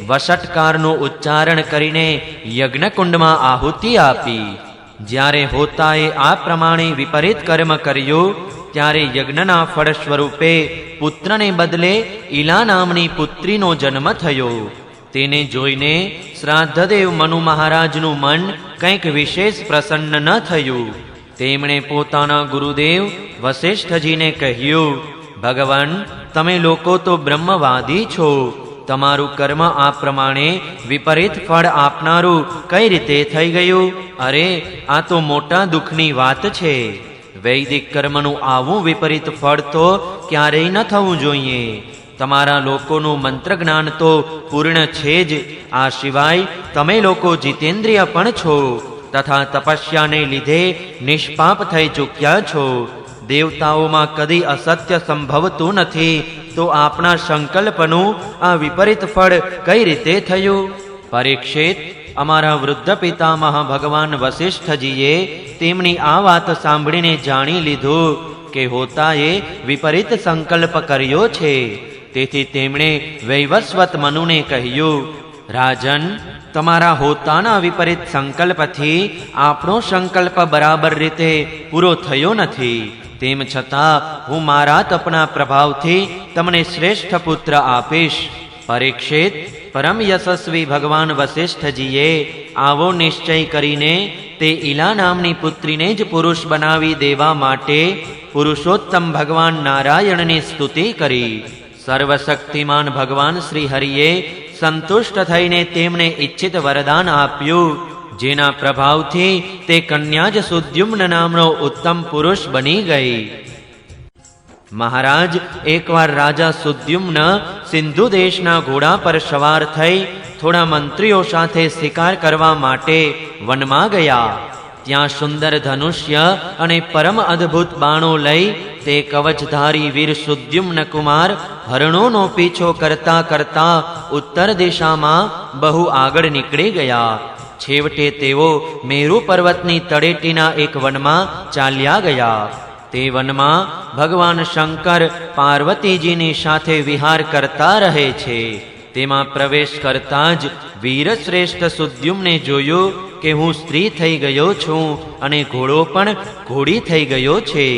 વષટકારનું ઉચ્ચારણ કરીને યજ્ઞકુંડમાં આહુતિ આપી. જ્યારે હોતાએ આ પ્રમાણે વિપરીત કર્મ કર્યું ત્યારે યજ્ઞના ફળ સ્વરૂપે પુત્રને બદલે ઈલા નામની પુત્રીનો જન્મ થયો. તેને જોઈને શ્રાદ્ધદેવ મનુ મહારાજનું મન કંઈક વિશેષ પ્રસન્ન ન થયું. તેમણે પોતાના ગુરુદેવ વસિષ્ઠજીને કહ્યું, ભગવાન, તમે લોકો તો બ્રહ્મવાદી છો. તમારું કર્મ આ પ્રમાણે વિપરીત ફળ આપનારું કઈ રીતે થઈ ગયું? અરે, આ તો મોટા દુઃખની વાત છે. વૈદિક કર્મનું આવું વિપરીત ફળ તો ક્યારેય ન થવું જોઈએ. તમારા લોકોનું મંત્ર જ્ઞાન તો પૂર્ણ છે જ. આ સિવાય તમે લોકો જીતેન્દ્રિય પણ છો તથા તપસ્યાને લીધે નિષ્પાપ થઈ ચૂક્યા છો. દેવતાઓમાં કદી અસત્ય સંભવતું નથી, તો આપણા સંકલ્પનું આ વિપરીત ફળ કઈ રીતે થયું? પરીક્ષિત, અમારા વૃદ્ધ પિતામહ ભગવાન વસિષ્ઠજીએ તેમની આ વાત સાંભળીને જાણી લીધું કે હોતાએ વિપરીત સંકલ્પ કર્યો છે. તેથી તેમણે વૈવસ્વત મનુને કહ્યું, રાજન, તમારા હોતાના વિપરીત સંકલ્પથી આપણો સંકલ્પ બરાબર રીતે પૂરો થયો નથી. તેમ છતાં હું મારા તપના પ્રભાવથી તમને શ્રેષ્ઠ પુત્ર આપીશ. પરીક્ષિત, પરમ યશસ્વી ભગવાન વસિષ્ઠજીએ આવો નિશ્ચય કરીને તે ઈલા નામની પુત્રીને જ પુરુષ બનાવી દેવા માટે પુરુષોત્તમ ભગવાન નારાયણની સ્તુતિ કરી. સર્વશક્તિમાન ભગવાન શ્રી હરિએ સંતુષ્ટ થઈને તેમને ઈચ્છિત વરદાન આપ્યું, જેના પ્રભાવથી તે કન્યા જ સુદ્યુમ્ન નામનો ઉત્તમ પુરુષ બની ગઈ. મહારાજ, એકવાર રાજા સુદ્યુમ્ન સિંધુ દેશના ઘોડા પર સવાર થઈ થોડા મંત્રીઓ સાથે શિકાર કરવા માટે વનમાં ગયા. ત્યાં સુંદર ધનુષ્ય અને પરમ અદ્ભુત બાણો લઈ તે કવચધારી વીર સુદ્યુમ્ન કુમાર હરણોનો પીછો કરતા કરતા ઉત્તર દિશામાં બહુ આગળ નીકળી ગયા. છેવટે તેઓ મેરુ પર્વતની તળેટીના એક વનમાં ચાલ્યા ગયા. તે વનમાં ભગવાન શંકર પાર્વતીજીની સાથે વિહાર કરતા રહે છે. તેમાં પ્રવેશ કરતા જ વીરશ્રેષ્ઠ સુદ્યુમ્ને જોયું કે હું સ્ત્રી થઈ ગયો છું અને ઘોડો પણ ઘોડી થઈ ગયો છે.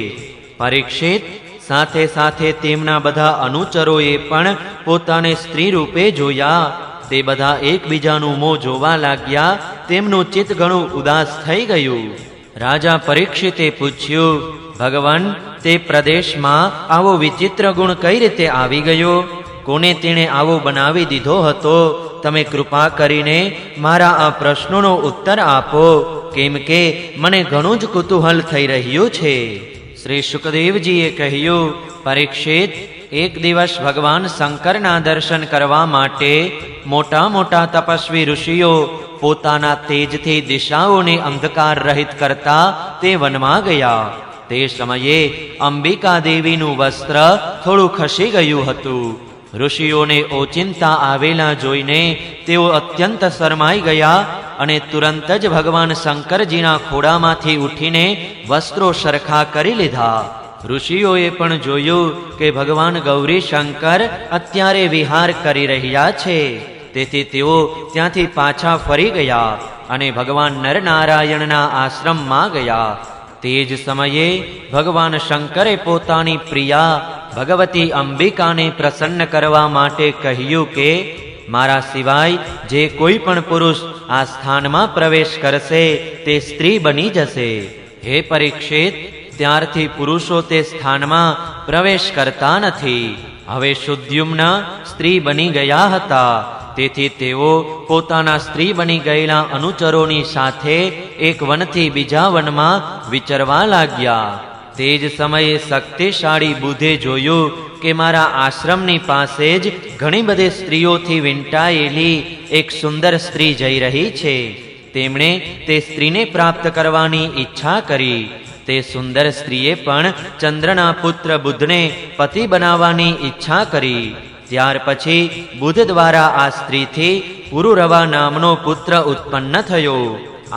પરીક્ષિત, સાથે સાથે તેમના બધા અનુચરોએ પણ પોતાને સ્ત્રી રૂપે જોયા. તે બધા એકબીજાનું મોં જોવા લાગ્યા. તેમનું ચિત્ત ઘણું ઉદાસ થઈ ગયું. રાજા પરીક્ષિતે પૂછ્યું, ભગવાન, તે પ્રદેશમાં આવો વિચિત્ર ગુણ કઈ રીતે આવી ગયો? કોને તેણે આવો બનાવી દીધો હતો? તમે કૃપા કરીને મારા આ પ્રશ્નોનો ઉત્તર આપો, કેમ કે મને ઘણું જ કુતૂહલ થઈ રહ્યું છે. શ્રી શુકદેવજીએ કહ્યું, પરીક્ષિત, એક દિવસ ભગવાન શંકરના દર્શન કરવા માટે મોટા મોટા તપસ્વી ઋષિઓ પોતાના તેજથી દિશાઓને અંધકાર રહિત કરતા તે વનમાં ગયા. તે સમયે અંબિકા દેવીનું વસ્ત્ર થોડું ખસી ગયું હતું. ઋષિઓને ઓચિંતા આવેલા જોઈને તેઓ અત્યંત શરમાઈ ગયા અને તુરંત જ ભગવાન શંકરજીના ખોળામાંથી ઉઠીને વસ્ત્રો સરખા કરી લીધા. ઋષિઓએ પણ જોયું કે ભગવાન ગૌરી શંકર અત્યારે વિહાર કરી રહ્યા છે. તેથી તેઓ ત્યાંથી પાછા ફરી ગયા અને ભગવાન નરનારાયણના આશ્રમમાં ગયા. તે જ સમયે ભગવાન શંકરે પોતાની પ્રિયા ભગવતી અંબિકાને પ્રસન્ન કરવા માટે કહ્યું કે મારા સિવાય જે કોઈ પણ પુરુષ આ સ્થાનમાં પ્રવેશ કરશે તે સ્ત્રી બની જશે. હે પરીક્ષિત, ત્યારથી પુરુષો તે સ્થાનમાં પ્રવેશ કરતા નથી. હવે સુદ્યુમ્ન સ્ત્રી બની ગયા હતા. તેથી તેઓ પોતાના સ્ત્રી બની ગયેલા અનુચરોની સાથે એક વનથી બીજા વનમાં વિચરવા લાગ્યા. તે જ સમયે શક્તિશાળી બુધે જોયું કે મારા આશ્રમની પાસે જ ઘણી બધી સ્ત્રીઓથી વીંટાયેલી એક સુંદર સ્ત્રી જઈ રહી છે. તેમણે તે સ્ત્રીને પ્રાપ્ત કરવાની ઈચ્છા કરી. તે સુંદર સ્ત્રીએ પણ ચંદ્રના પુત્ર બુધને પતિ બનાવવાની ઈચ્છા કરી. ત્યાર પછી બુધ દ્વારા આ સ્ત્રીથી પુરુરવા નામનો પુત્ર ઉત્પન્ન થયો.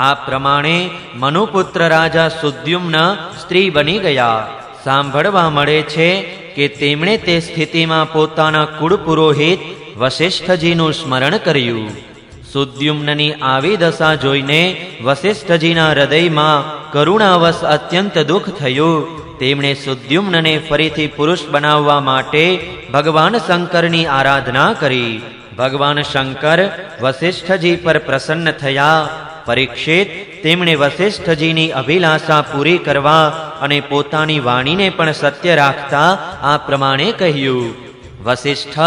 આ પ્રમાણે મનુપુત્ર રાજા સુદ્યુમ્ન સ્ત્રી બની ગયા. સાંભળવા મળે છે કે તેમણે તે સ્થિતિમાં પોતાના કુળ પુરોહિત વસિષ્ઠજીનું સ્મરણ કર્યું. સુદ્યુમ્નની આવી દશા જોઈને વસિષ્ઠજીના હૃદયમાં કરુણાવશ અત્યંત દુઃખ થયું. તેમણે સુદ્યુમ્નને ફરીથી પુરુષ બનાવવા માટે ભગવાન શંકરની આરાધના કરી. ભગવાન શંકર વસિષ્ઠજી પર પ્રસન્ન થયા. પરીક્ષિત, તેમણે વસિષ્ઠજીની અભિલાષા પૂરી કરવા અને પોતાની વાણીને પણ સત્ય રાખતા આ પ્રમાણે કહ્યું: વસિષ્ઠ,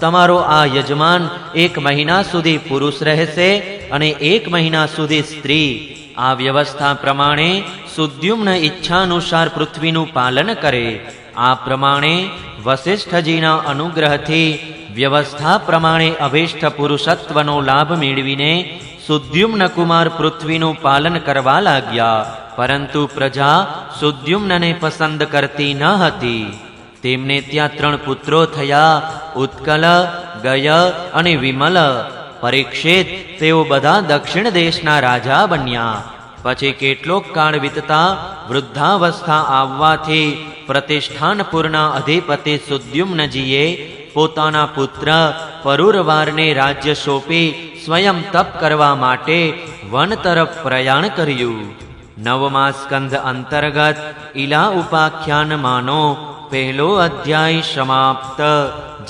તમારો આ યજમાન 1 મહિના સુધી પુરુષ રહેશે અને 1 મહિના સુધી સ્ત્રી. આ વ્યવસ્થા પ્રમાણે સુદ્યુમ્ન ઈચ્છાનુસાર પૃથ્વીનું પાલન કરે. આ પ્રમાણે વસિષ્ઠજીના અનુગ્રહથી વ્યવસ્થા પ્રમાણે અભિષ્ઠ પુરુષત્વનો લાભ મેળવીને સુદ્યુમ્ન કુમાર પૃથ્વીનું પાલન કરવા લાગ્યા. પરંતુ પ્રજા સુદ્યુમ્નને પસંદ કરતી ન હતી. તેમને ત્યાં 3 પુત્રો થયા: ઉત્કલ, ગય અને વિમલ. પરીક્ષિત, તેઓ બધા દક્ષિણ દેશના રાજા બન્યા. પછી કેટલોક કાળ વીતતા વૃદ્ધાવસ્થા આવવાથી પ્રતિષ્ઠાનપુરના અધિપતિ સુદ્યુમ્નજીએ પોતાના પુત્ર પરુરવારને રાજ્ય સોંપી સ્વયં તપ કરવા માટે વન તરફ પ્રયાણ કર્યું. 9મા સ્કંધ અંતર્ગત ઈલા ઉપાખ્યાનમાંનો 1લો અધ્યાય સમાપ્ત.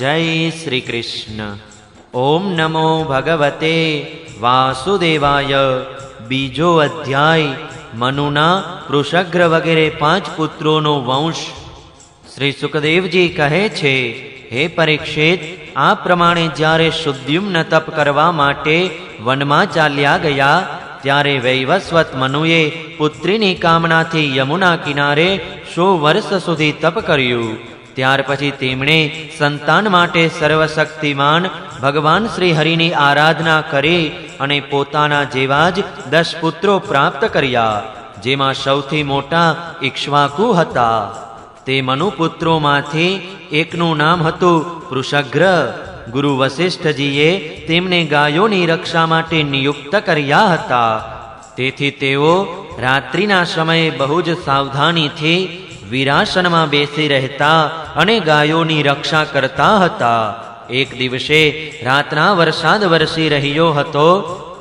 જય શ્રી કૃષ્ણ. ઓમ નમો ભગવતે વાસુદેવાય. બીજો અધ્યાય મનુના વૃષગ્ર વગેરે 5 પુત્રોનો વંશ. શ્રી સુખદેવજી કહે છે: હે પરીક્ષિત, આ પ્રમાણે જ્યારે સુદ્યુમ્ન તપ કરવા માટે વનમાં ચાલ્યા ગયા ત્યારે વૈવસ્વત મનુએ પુત્રીની કામનાથી યમુના કિનારે 100 વર્ષ સુધી તપ કર્યું. ત્યાર પછી તેમણે સંતાન માટે સર્વશક્તિમાન ભગવાન શ્રી હરિની આરાધના કરી અને પોતાના જેવા જ 10 પુત્રો પ્રાપ્ત કર્યા, જેમાં સૌથી મોટા ઇક્ષ્વાકુ હતા. તે મનુપુત્રોમાંથી એકનું નામ હતું વૃષગ્ર. ગુરુ વસિષ્ઠજીએ તેમને ગાયોની રક્ષા માટે નિયુક્ત કર્યા હતા. તેથી તેઓ રાત્રિના સમયે બહુ જ સાવધાનીથી વીરાસનમાં બેસી રહેતા અને ગાયોની રક્ષા કરતા હતા. એક દિવસે રાતના વરસાદ વરસી રહ્યો હતો.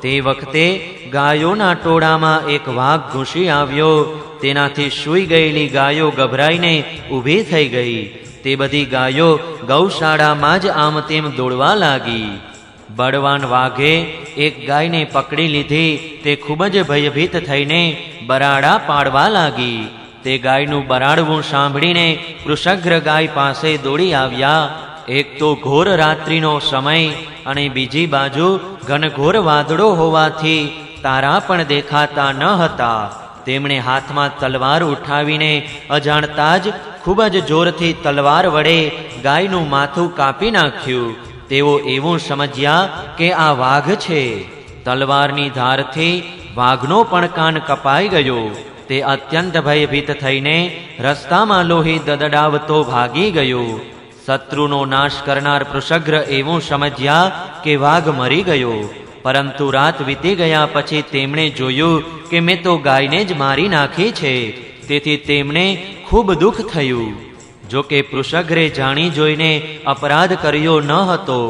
તે વખતે ગાયોના ટોળામાં એક વાઘ ઘૂસી આવ્યો. તેનાથી સૂઈ ગયેલી ગાયો ગભરાઈને ઊભી થઈ ગઈ. તે બધી ગાયો ગૌશાળામાં જ આમ તેમ દોડવા લાગી. બળવાન વાઘે એક ગાયને પકડી લીધી. તે ખૂબ જ ભયભીત થઈને બરાડા પાડવા લાગી. તે ગાયનું બરાડવું સાંભળીને વૃષગ્ર ગાય પાસે દોડી આવ્યા. એક તો ઘોર રાત્રિનો સમય અને બીજી બાજુ ઘનઘોર વાદળો હોવાથી તારા પણ દેખાતા ન હતા. તેમણે હાથમાં તલવાર ઉઠાવીને અજાણતા જ ખૂબ જ જોરથી તલવાર વડે ગાયનું માથું કાપી નાખ્યું. તેઓ એવું સમજ્યા કે આ વાઘ છે. તલવારની ધારથી વાઘનો પણ કાન કપાઈ ગયો. તે અત્યંત ભયભીત થઈને રસ્તામાં લોહી દદડાવતો ભાગી ગયો. શત્રુનો નાશ કરનાર વૃષગ્ર એવું સમજ્યા કે વાઘ મરી ગયો. પરંતુ રાત વીતી ગયા પછી તેમણે જોયું કે મેં તો ગાયને જ મારી નાખી છે. તેથી તેમને ખૂબ દુઃખ થયું. જો કે વૃષગ્રે જાણી જોઈને અપરાધ કર્યો ન હતો.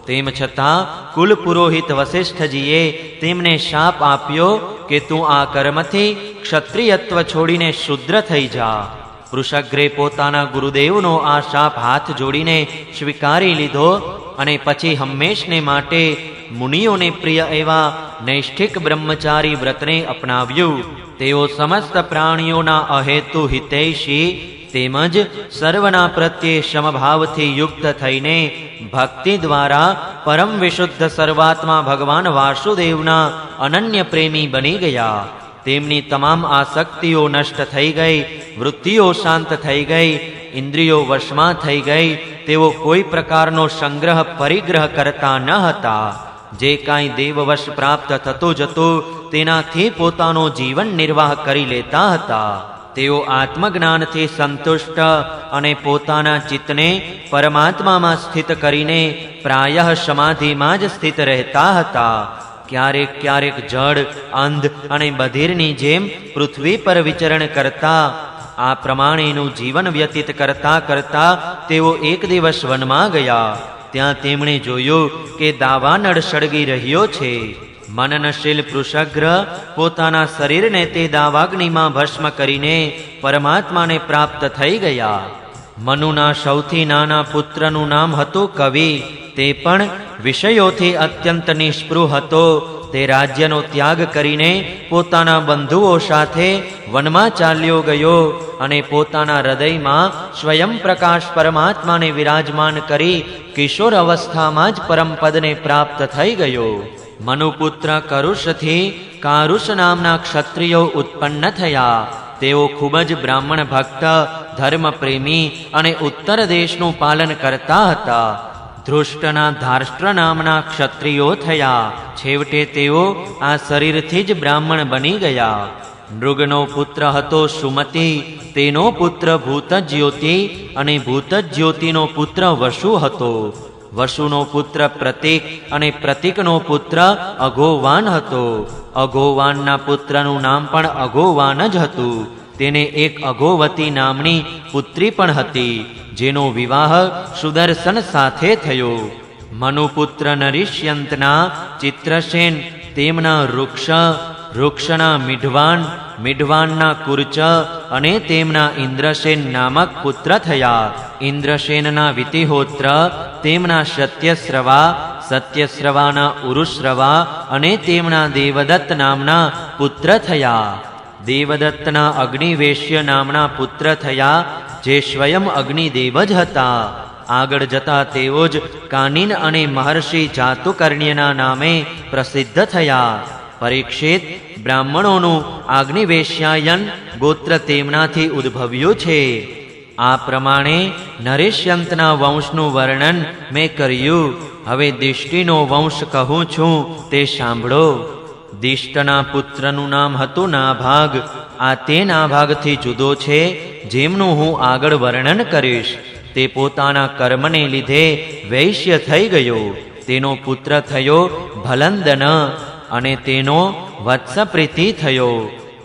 તેમ છતાં કુલ પુરોહિત વસિષ્ઠજીએ તેમને શાપ આપ્યો કે તું આ કર્મથી ક્ષત્રિયત્વ છોડીને શુદ્ર થઈ જા. વૃષગ્રે પોતાના ગુરુદેવનો આ શાપ હાથ જોડીને સ્વીકારી લીધો અને પછી હંમેશને માટે મુનિઓને પ્રિય એવા નૈષ્ઠિક બ્રહ્મચારી વ્રતને અપનાવ્યું. તેઓ સમસ્ત પ્રાણીઓના અહેતુ હિતૈષી તેમજ સર્વના પ્રત્યે સમભાવથી યુક્ત થઈને ભક્તિ દ્વારા પરમ વિશુદ્ધ સર્વાત્મા ભગવાન વાસુદેવના અનન્ય પ્રેમી બની ગયા. તેમની તમામ આસક્તિઓ નષ્ટ થઈ ગઈ. વૃત્તિઓ શાંત થઈ ગઈ. ઇન્દ્રિયો વશમાં થઈ ગઈ. તેઓ કોઈ પ્રકારનો સંગ્રહ પરિગ્રહ કરતા ન હતા. જે કાંઈ દેવવશ પ્રાપ્ત થતું જતું તેનાથી પોતાનો જીવન નિર્વાહ કરી લેતા હતા. તેઓ આત્મજ્ઞાનથી સંતુષ્ટ અને પોતાના ચિત્તને પરમાત્મામાં સ્થિત કરીને પ્રાયઃ સમાધિમાં જ સ્થિત રહેતા હતા. ક્યારેક ક્યારેક જડ, અંધ અને બધિરની જેમ પૃથ્વી પર વિચરણ કરતા. આ પ્રમાણેનું જીવન વ્યતીત કરતા કરતા તેઓ એક દિવસ વનમાં ગયા. ત્યાં તેમણે જોયું કે દાવાનળ સળગી રહ્યો છે. મનનશીલ પૃષગ્ર પોતાના શરીરને તે દાવાગ્નિમાં ભસ્મ કરીને પરમાત્માને પ્રાપ્ત થઈ ગયા. મનુના સૌથી નાના પુત્રનું નામ હતું કવિ. તે પણ વિષયોથી અત્યંત નિસ્પૃહ હતો. તે રાજ્યનો ત્યાગ કરીને પોતાના બંધુઓ સાથે વનમાં ચાલ્યો ગયો અને પોતાના હૃદયમાં સ્વયં પ્રકાશ પરમાત્માને વિરાજમાન કરી કિશોર અવસ્થામાં જ પરમપદને પ્રાપ્ત થઈ ગયો. મનુપુત્ર કરુષથી કારુષ નામના ક્ષત્રિયો ઉત્પન્ન થયા. તેઓ ખૂબ જ બ્રાહ્મણ ભક્ત, ધર્મપ્રેમી અને ઉત્તર દેશનું પાલન કરતા હતા. ધૃષ્ટના ધાર્ષ્ટ્ર નામના ક્ષત્રિયો થયા. છેવટે તેઓ આ શરીરથી જ બ્રાહ્મણ બની ગયા. નૃગનો પુત્ર હતો સુમતિ. તેનો પુત્ર ભૂતજ્યોતિ અને ભૂતજ્યોતિનો પુત્ર વસુ હતો. વસુનો પુત્ર પ્રતીક અને પ્રતીકનો પુત્ર અઘોવાન હતો. અઘોવાનના પુત્રનું નામ પણ અઘોવાન જ હતું. તેને એક અઘોવતી નામની પુત્રી પણ હતી, જેનો વિવાહ સુદર્શન સાથે થયો. મનુપુત્ર નરિષ્યંતના ચિત્રસેન, તેમના વૃક્ષ, વૃક્ષના મિઢવાન, મિઢવાનના કુર્ચ અને તેમના ઇન્દ્રસેન નામક પુત્ર થયા. ઇન્દ્રસેનના વિતિહોત્ર, તેમના સત્યશ્રવા, સત્યશ્રવાના ઉરુશ્રવા અને તેમના દેવદત્ત નામના પુત્ર થયા. દેવદત્તના અગ્નિવેશ્ય નામના પુત્ર થયા, જે સ્વયં અગ્નિદેવ જ હતા. આગળ જતા તેઓ જ કાનિન અને મહર્ષિ જાતુકર્ણ્યના નામે પ્રસિદ્ધ થયા. પરીક્ષિત, બ્રાહ્મણોનું આજ્ઞિવેશ્યાયન ગોત્ર તેમનાથી ઉદ્ભવ્યું છે. આ પ્રમાણે નરેશ્યંતના વંશનું વર્ણન મેં કર્યું. હવે દિષ્ટિનો વંશ કહું છું, તે સાંભળો. દિષ્ટના પુત્રનું નામ હતું નાભાગ. આ તે નાભાગથી જુદો છે, જેમનું હું આગળ વર્ણન કરીશ. તે પોતાના કર્મને લીધે વૈશ્ય થઈ ગયો. તેનો પુત્ર થયો ભલંદન અને તેનો વત્સપ્રીતિ થયો.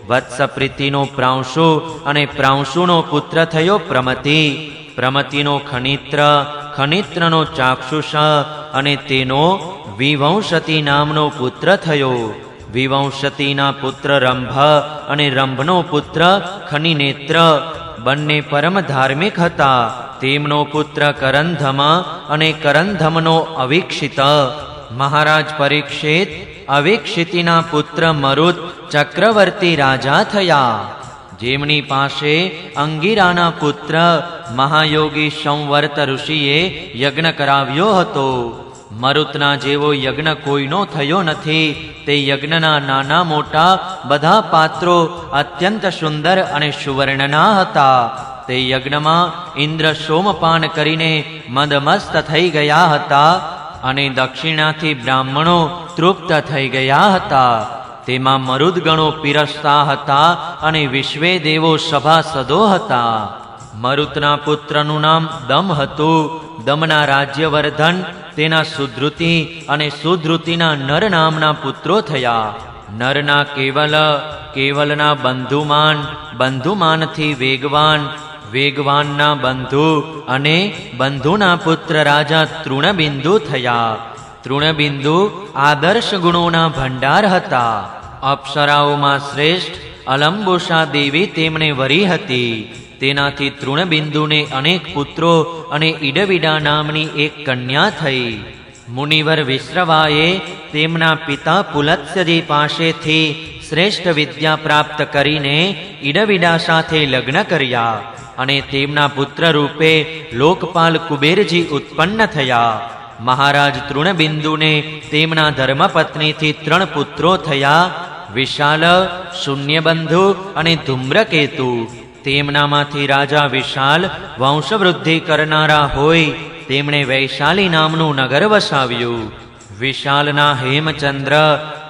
વત્સપ્રીતિનો પ્રાંશુ અને પ્રાંશુનો પુત્ર થયો પ્રમતિ. પ્રમતિનો ખનિત્ર, ખનિત્રનો ચાક્ષુષ અને તેનો વિવંશતી નામનો પુત્ર થયો. વિવંશતીના પુત્ર રંભ અને રંભનો પુત્ર ખનિનેત્ર. બંને પરમ ધાર્મિક હતા. તેમનો પુત્ર કરંધમ અને કરંધમનો અવિક્ષિત. મહારાજ પરીક્ષિત અવિક્ષિતિના પુત્ર મરુત ચક્રવર્તી રાજા થયા. જેમની પાસે અંગિરાના પુત્ર મહાયોગી સંવર્ત ઋષિએ યજ્ઞ કરાવ્યો હતો. મરુતના જેવો યજ્ઞ કોઈનો થયો નથી. તે યજ્ઞના નાના મોટા બધા પાત્રો અત્યંત સુંદર અને સુવર્ણના હતા. તે યજ્ઞમાં ઇન્દ્ર સોમપાન કરીને મદમસ્ત થઈ ગયા હતા અને દક્ષિણાથી બ્રાહ્મણો તૃપ્ત થઈ ગયા હતા. તેમાં મરુદગણો પીરસતા હતા અને વિશ્વે દેવો સભાસદો હતા. મરુતના પુત્રનું નામ દમ હતું. દમના રાજ્યવર્ધન, તેના સુધૃતિ અને સુધૃતિના નર નામના પુત્રો થયા. નરના કેવલ, કેવલના બંધુમાન, બંધુમાનથી વેગવાન, વેગવાનના બંધુ અને બંધુના પુત્ર રાજા તૃણબિંદુ થયા. તૃણબિંદુ આદર્શ ગુણોના ભંડાર હતા. અપ્સરાઓમાં શ્રેષ્ઠ અલંબુષા દેવી તેમણે વરી હતી. તેનાથી તૃણબિંદુને અનેક પુત્રો અને ઈડવિડા નામની એક કન્યા થઈ. મુનિવર વિશ્રવાએ તેમના પિતા પુલત્સ્યજી પાસેથી શ્રેષ્ઠ વિદ્યા પ્રાપ્ત કરીને ઈડવિડા સાથે લગ્ન કર્યા અને તેમના પુત્ર રૂપે લોકપાલ કુબેરજી ઉત્પન્ન થયા. મહારાજ તૃણબિંદુને તેમના ધર્મપત્નીથી 3 પુત્રો થયા: વિશાલ, શૂન્યબંધુ અને ધૂમ્રકેતુ. તેમનામાંથી રાજા વિશાલ વંશવૃદ્ધિ કરનારા હોય. તેમણે વૈશાલી નામનું નગર વસાવ્યું. વિશાલના હેમચંદ્ર,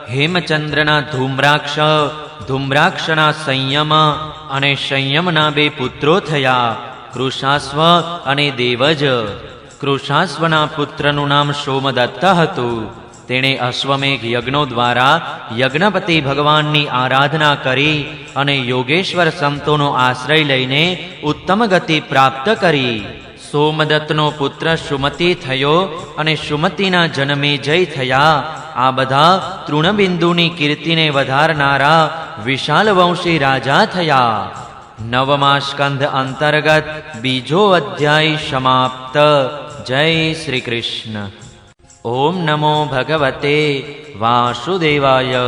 હેમચંદ્રના ધૂમ્રાક્ષ, ધૂમ્રાક્ષના સંયમ અને સંયમના 2 પુત્રો થયા, કૃશાશ્વ અને દેવજ. કૃશાશ્વના પુત્રનું નામ સોમદત્ત હતું. તેણે અશ્વમેઘ યજ્ઞો દ્વારા યજ્ઞપતિ ભગવાનની આરાધના કરી અને યોગેશ્વર સંતોનો આશ્રય લઈને ઉત્તમ ગતિ પ્રાપ્ત કરી. સોમદત્તનો પુત્ર સુમતિ થયો અને સુમતિના જન્મે જય થયા. આ બધા તૃણબિંદુની કીર્તિને વધારનારા વિશાલ વંશી રાજા થયા. 9મા સ્કંધ અંતર્ગત બીજો અધ્યાય સમાપ્ત. જય શ્રી કૃષ્ણ. ઓમ નમો ભગવતે વાસુદેવાય.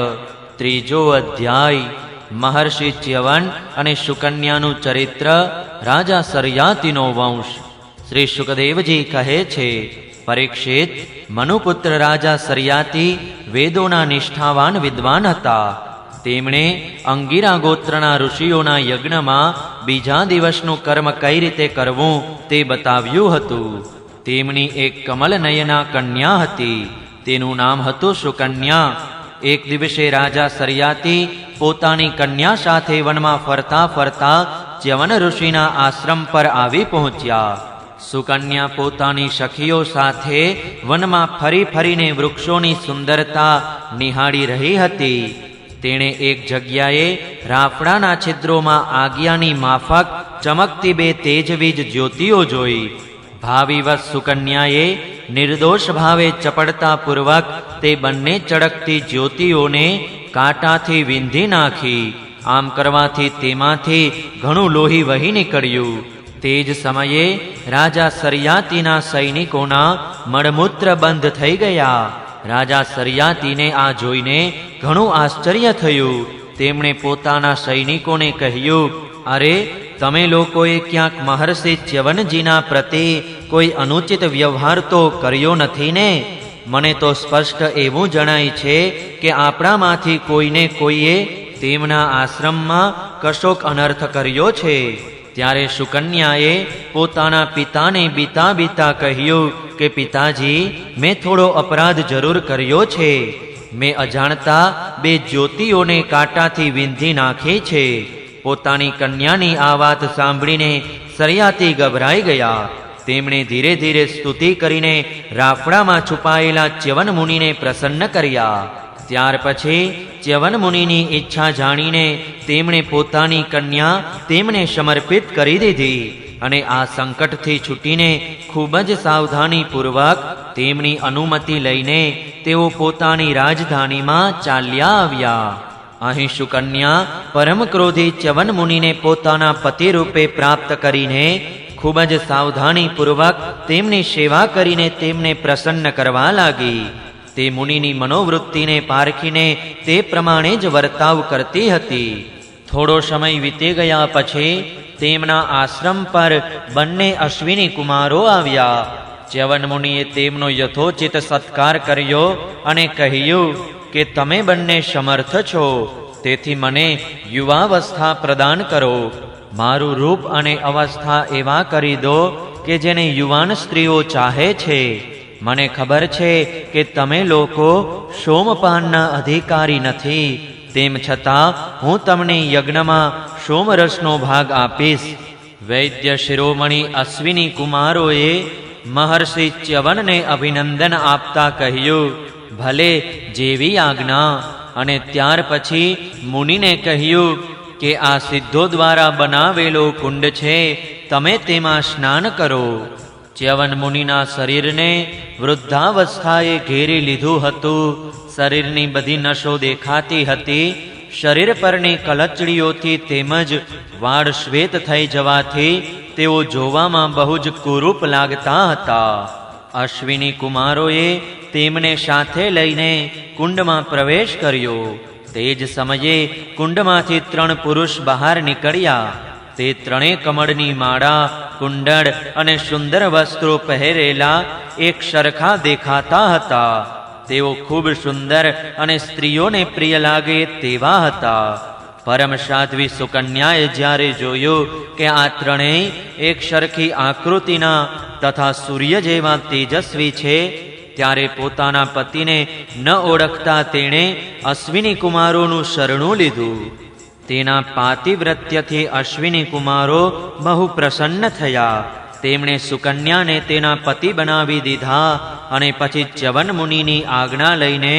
ત્રીજો અધ્યાય. મહર્ષિ ચ્યવન અને સુકન્યાનું ચરિત્ર. રાજા સર્યાતિનો વંશ. શ્રી સુકદેવજી કહે છે, પરીક્ષિત, મનુપુત્ર રાજા સર્યાતિ વેદોના નિષ્ઠાવાન વિદ્વાન હતા. તેમણે અંગિરા ગોત્રના ઋષિઓના યજ્ઞમાં બીજા દિવસનું કર્મ કઈ રીતે કરવું તે બતાવ્યું હતું. તેમની એક કમલનયના કન્યા હતી. તેનું નામ હતું સુકન્યા. એક દિવસે રાજા સર્યાતિ પોતાની કન્યા સાથે વનમાં ફરતા ફરતા ચ્યવન ઋષિના આશ્રમ પર આવી પહોંચ્યા. સુકન્યા પોતાની સખીઓ સાથે વનમાં ફરી ફરીને વૃક્ષોની સુંદરતા નિહાળી રહી હતી. તેણે એક જગ્યાએ રાફડાના છિદ્રોમાં આજ્ઞાની માફક ચમકતી 2 તેજવીજ જ્યોતિઓ જોઈ. ભાવિવશ સુકન્યાએ નિર્દોષ ભાવે ચપળતાપૂર્વક તે બંને ચળકતી જ્યોતિઓને કાંટાથી વીંધી નાખી. આમ કરવાથી તેમાંથી ઘણું લોહી વહી નીકળ્યું. તે જ સમયે રાજા સર્યાતિના સૈનિકોના મળમૂત્ર બંધ થઈ ગયા. રાજા સર્યાતિને આ જોઈને ઘણું આશ્ચર્ય થયું. તેમણે પોતાના સૈનિકોને કહ્યું, અરે, તમે લોકોએ ક્યાંક મહર્ષિ ચ્યવનજીના પ્રતિ કોઈ અનુચિત વ્યવહાર તો કર્યો નથી ને? મને તો સ્પષ્ટ એવું જણાય છે કે આપણામાંથી કોઈને કોઈએ તેમના આશ્રમમાં કશોક અનર્થ કર્યો છે. ત્યારે સુકન્યાએ પોતાના પિતાને બીતા બીતા કહ્યું કે પિતાજી, મેં થોડો અપરાધ જરૂર કર્યો છે. મેં અજાણતા 2 જ્યોતિઓને કાંટાથી વીંધી નાખી છે. પોતાની કન્યાની આ વાત સાંભળીને સર્યાતિ ગભરાઈ ગયા. તેમણે ધીરે ધીરે સ્તુતિ કરીને રાફડામાં છુપાયેલા ચ્યવન મુનિને પ્રસન્ન કર્યા. ત્યાર પછી ચ્યવન મુનિની ઈચ્છા જાણીને તેમણે પોતાની કન્યા તેમને સમર્પિત કરી દીધી અને આ સંકટથી છૂટીને ખૂબ જ સાવધાનીપૂર્વક તેમની અનુમતિ લઈને તેઓ પોતાની રાજધાનીમાં ચાલ્યા આવ્યા. અહીં સુકન્યા પરમ ક્રોધી ચ્યવન મુનિને પોતાના પતિ રૂપે પ્રાપ્ત કરીને ખૂબ જ સાવધાનીપૂર્વક તેમની સેવા કરીને તેમને પ્રસન્ન કરવા લાગી. તે મુનિની મનોવૃત્તિને પારખીને તે પ્રમાણે જ વર્તાવ કરતી હતી. થોડો સમય વીતી ગયા પછી તેમના આશ્રમ પર બંને અશ્વિની કુમારો આવ્યા. ચ્યવન મુનિએ તેમનો યથોચિત સત્કાર કર્યો અને કહ્યું કે તમે બંને સમર્થ છો, તેથી મને યુવાવસ્થા પ્રદાન કરો. મારું રૂપ અને અવસ્થા એવા કરી દો કે જેને યુવાન સ્ત્રીઓ ચાહે છે. મને ખબર છે કે તમે લોકો સોમપાનના અધિકારી નથી, તેમ છતાં હું તમને યજ્ઞમાં સોમરસનો ભાગ આપીશ. વૈદ્ય શિરોમણી અશ્વિની કુમારોએ મહર્ષિ ચ્યવનને અભિનંદન આપતા કહ્યું, ભલે, જેવી આજ્ઞા. અને ત્યાર પછી મુનિને કહ્યું કે આ સિદ્ધો દ્વારા બનાવેલો કુંડ છે, તમે તેમાં સ્નાન કરો. ચ્યવન મુનિના શરીરને વૃદ્ધાવસ્થાએ ઘેરી લીધું હતું. શરીરની બધી નસો દેખાતી હતી. શરીર પરની કલચડીઓથી તેમજ વાળ શ્વેત થઈ જવાથી તેઓ જોવામાં બહુ જ કુરૂપ લાગતા હતા. અશ્વિની કુમારોએ તેમને સાથે લઈને કુંડમાં પ્રવેશ કર્યો. તે જ સમયે કુંડમાંથી 3 પુરુષ બહાર નીકળ્યા. તે 3 કમળની માળા, કુંડળ અને સુંદર વસ્ત્રો પહેરેલા એક સરખા દેખાતા હતા. તેઓ ખૂબ સુંદર અને સ્ત્રીઓને પ્રિય લાગે તેવા હતા. પરમ સાધ્વી સુકન્યાએ જ્યારે જોયું કે આ 3 એક સરખી આકૃતિના તથા સૂર્ય જેવા તેજસ્વી છે, ત્યારે પોતાના પતિને ન ઓળખતા તેણે અશ્વિની કુમારોનું શરણું લીધું. તેના પાતિવ્રત્યથી અશ્વિની કુમારો બહુ પ્રસન્ન થયા. તેમણે સુકન્યાને તેના પતિ બનાવી દીધા અને પછી ચ્યવન મુનિની આજ્ઞા લઈને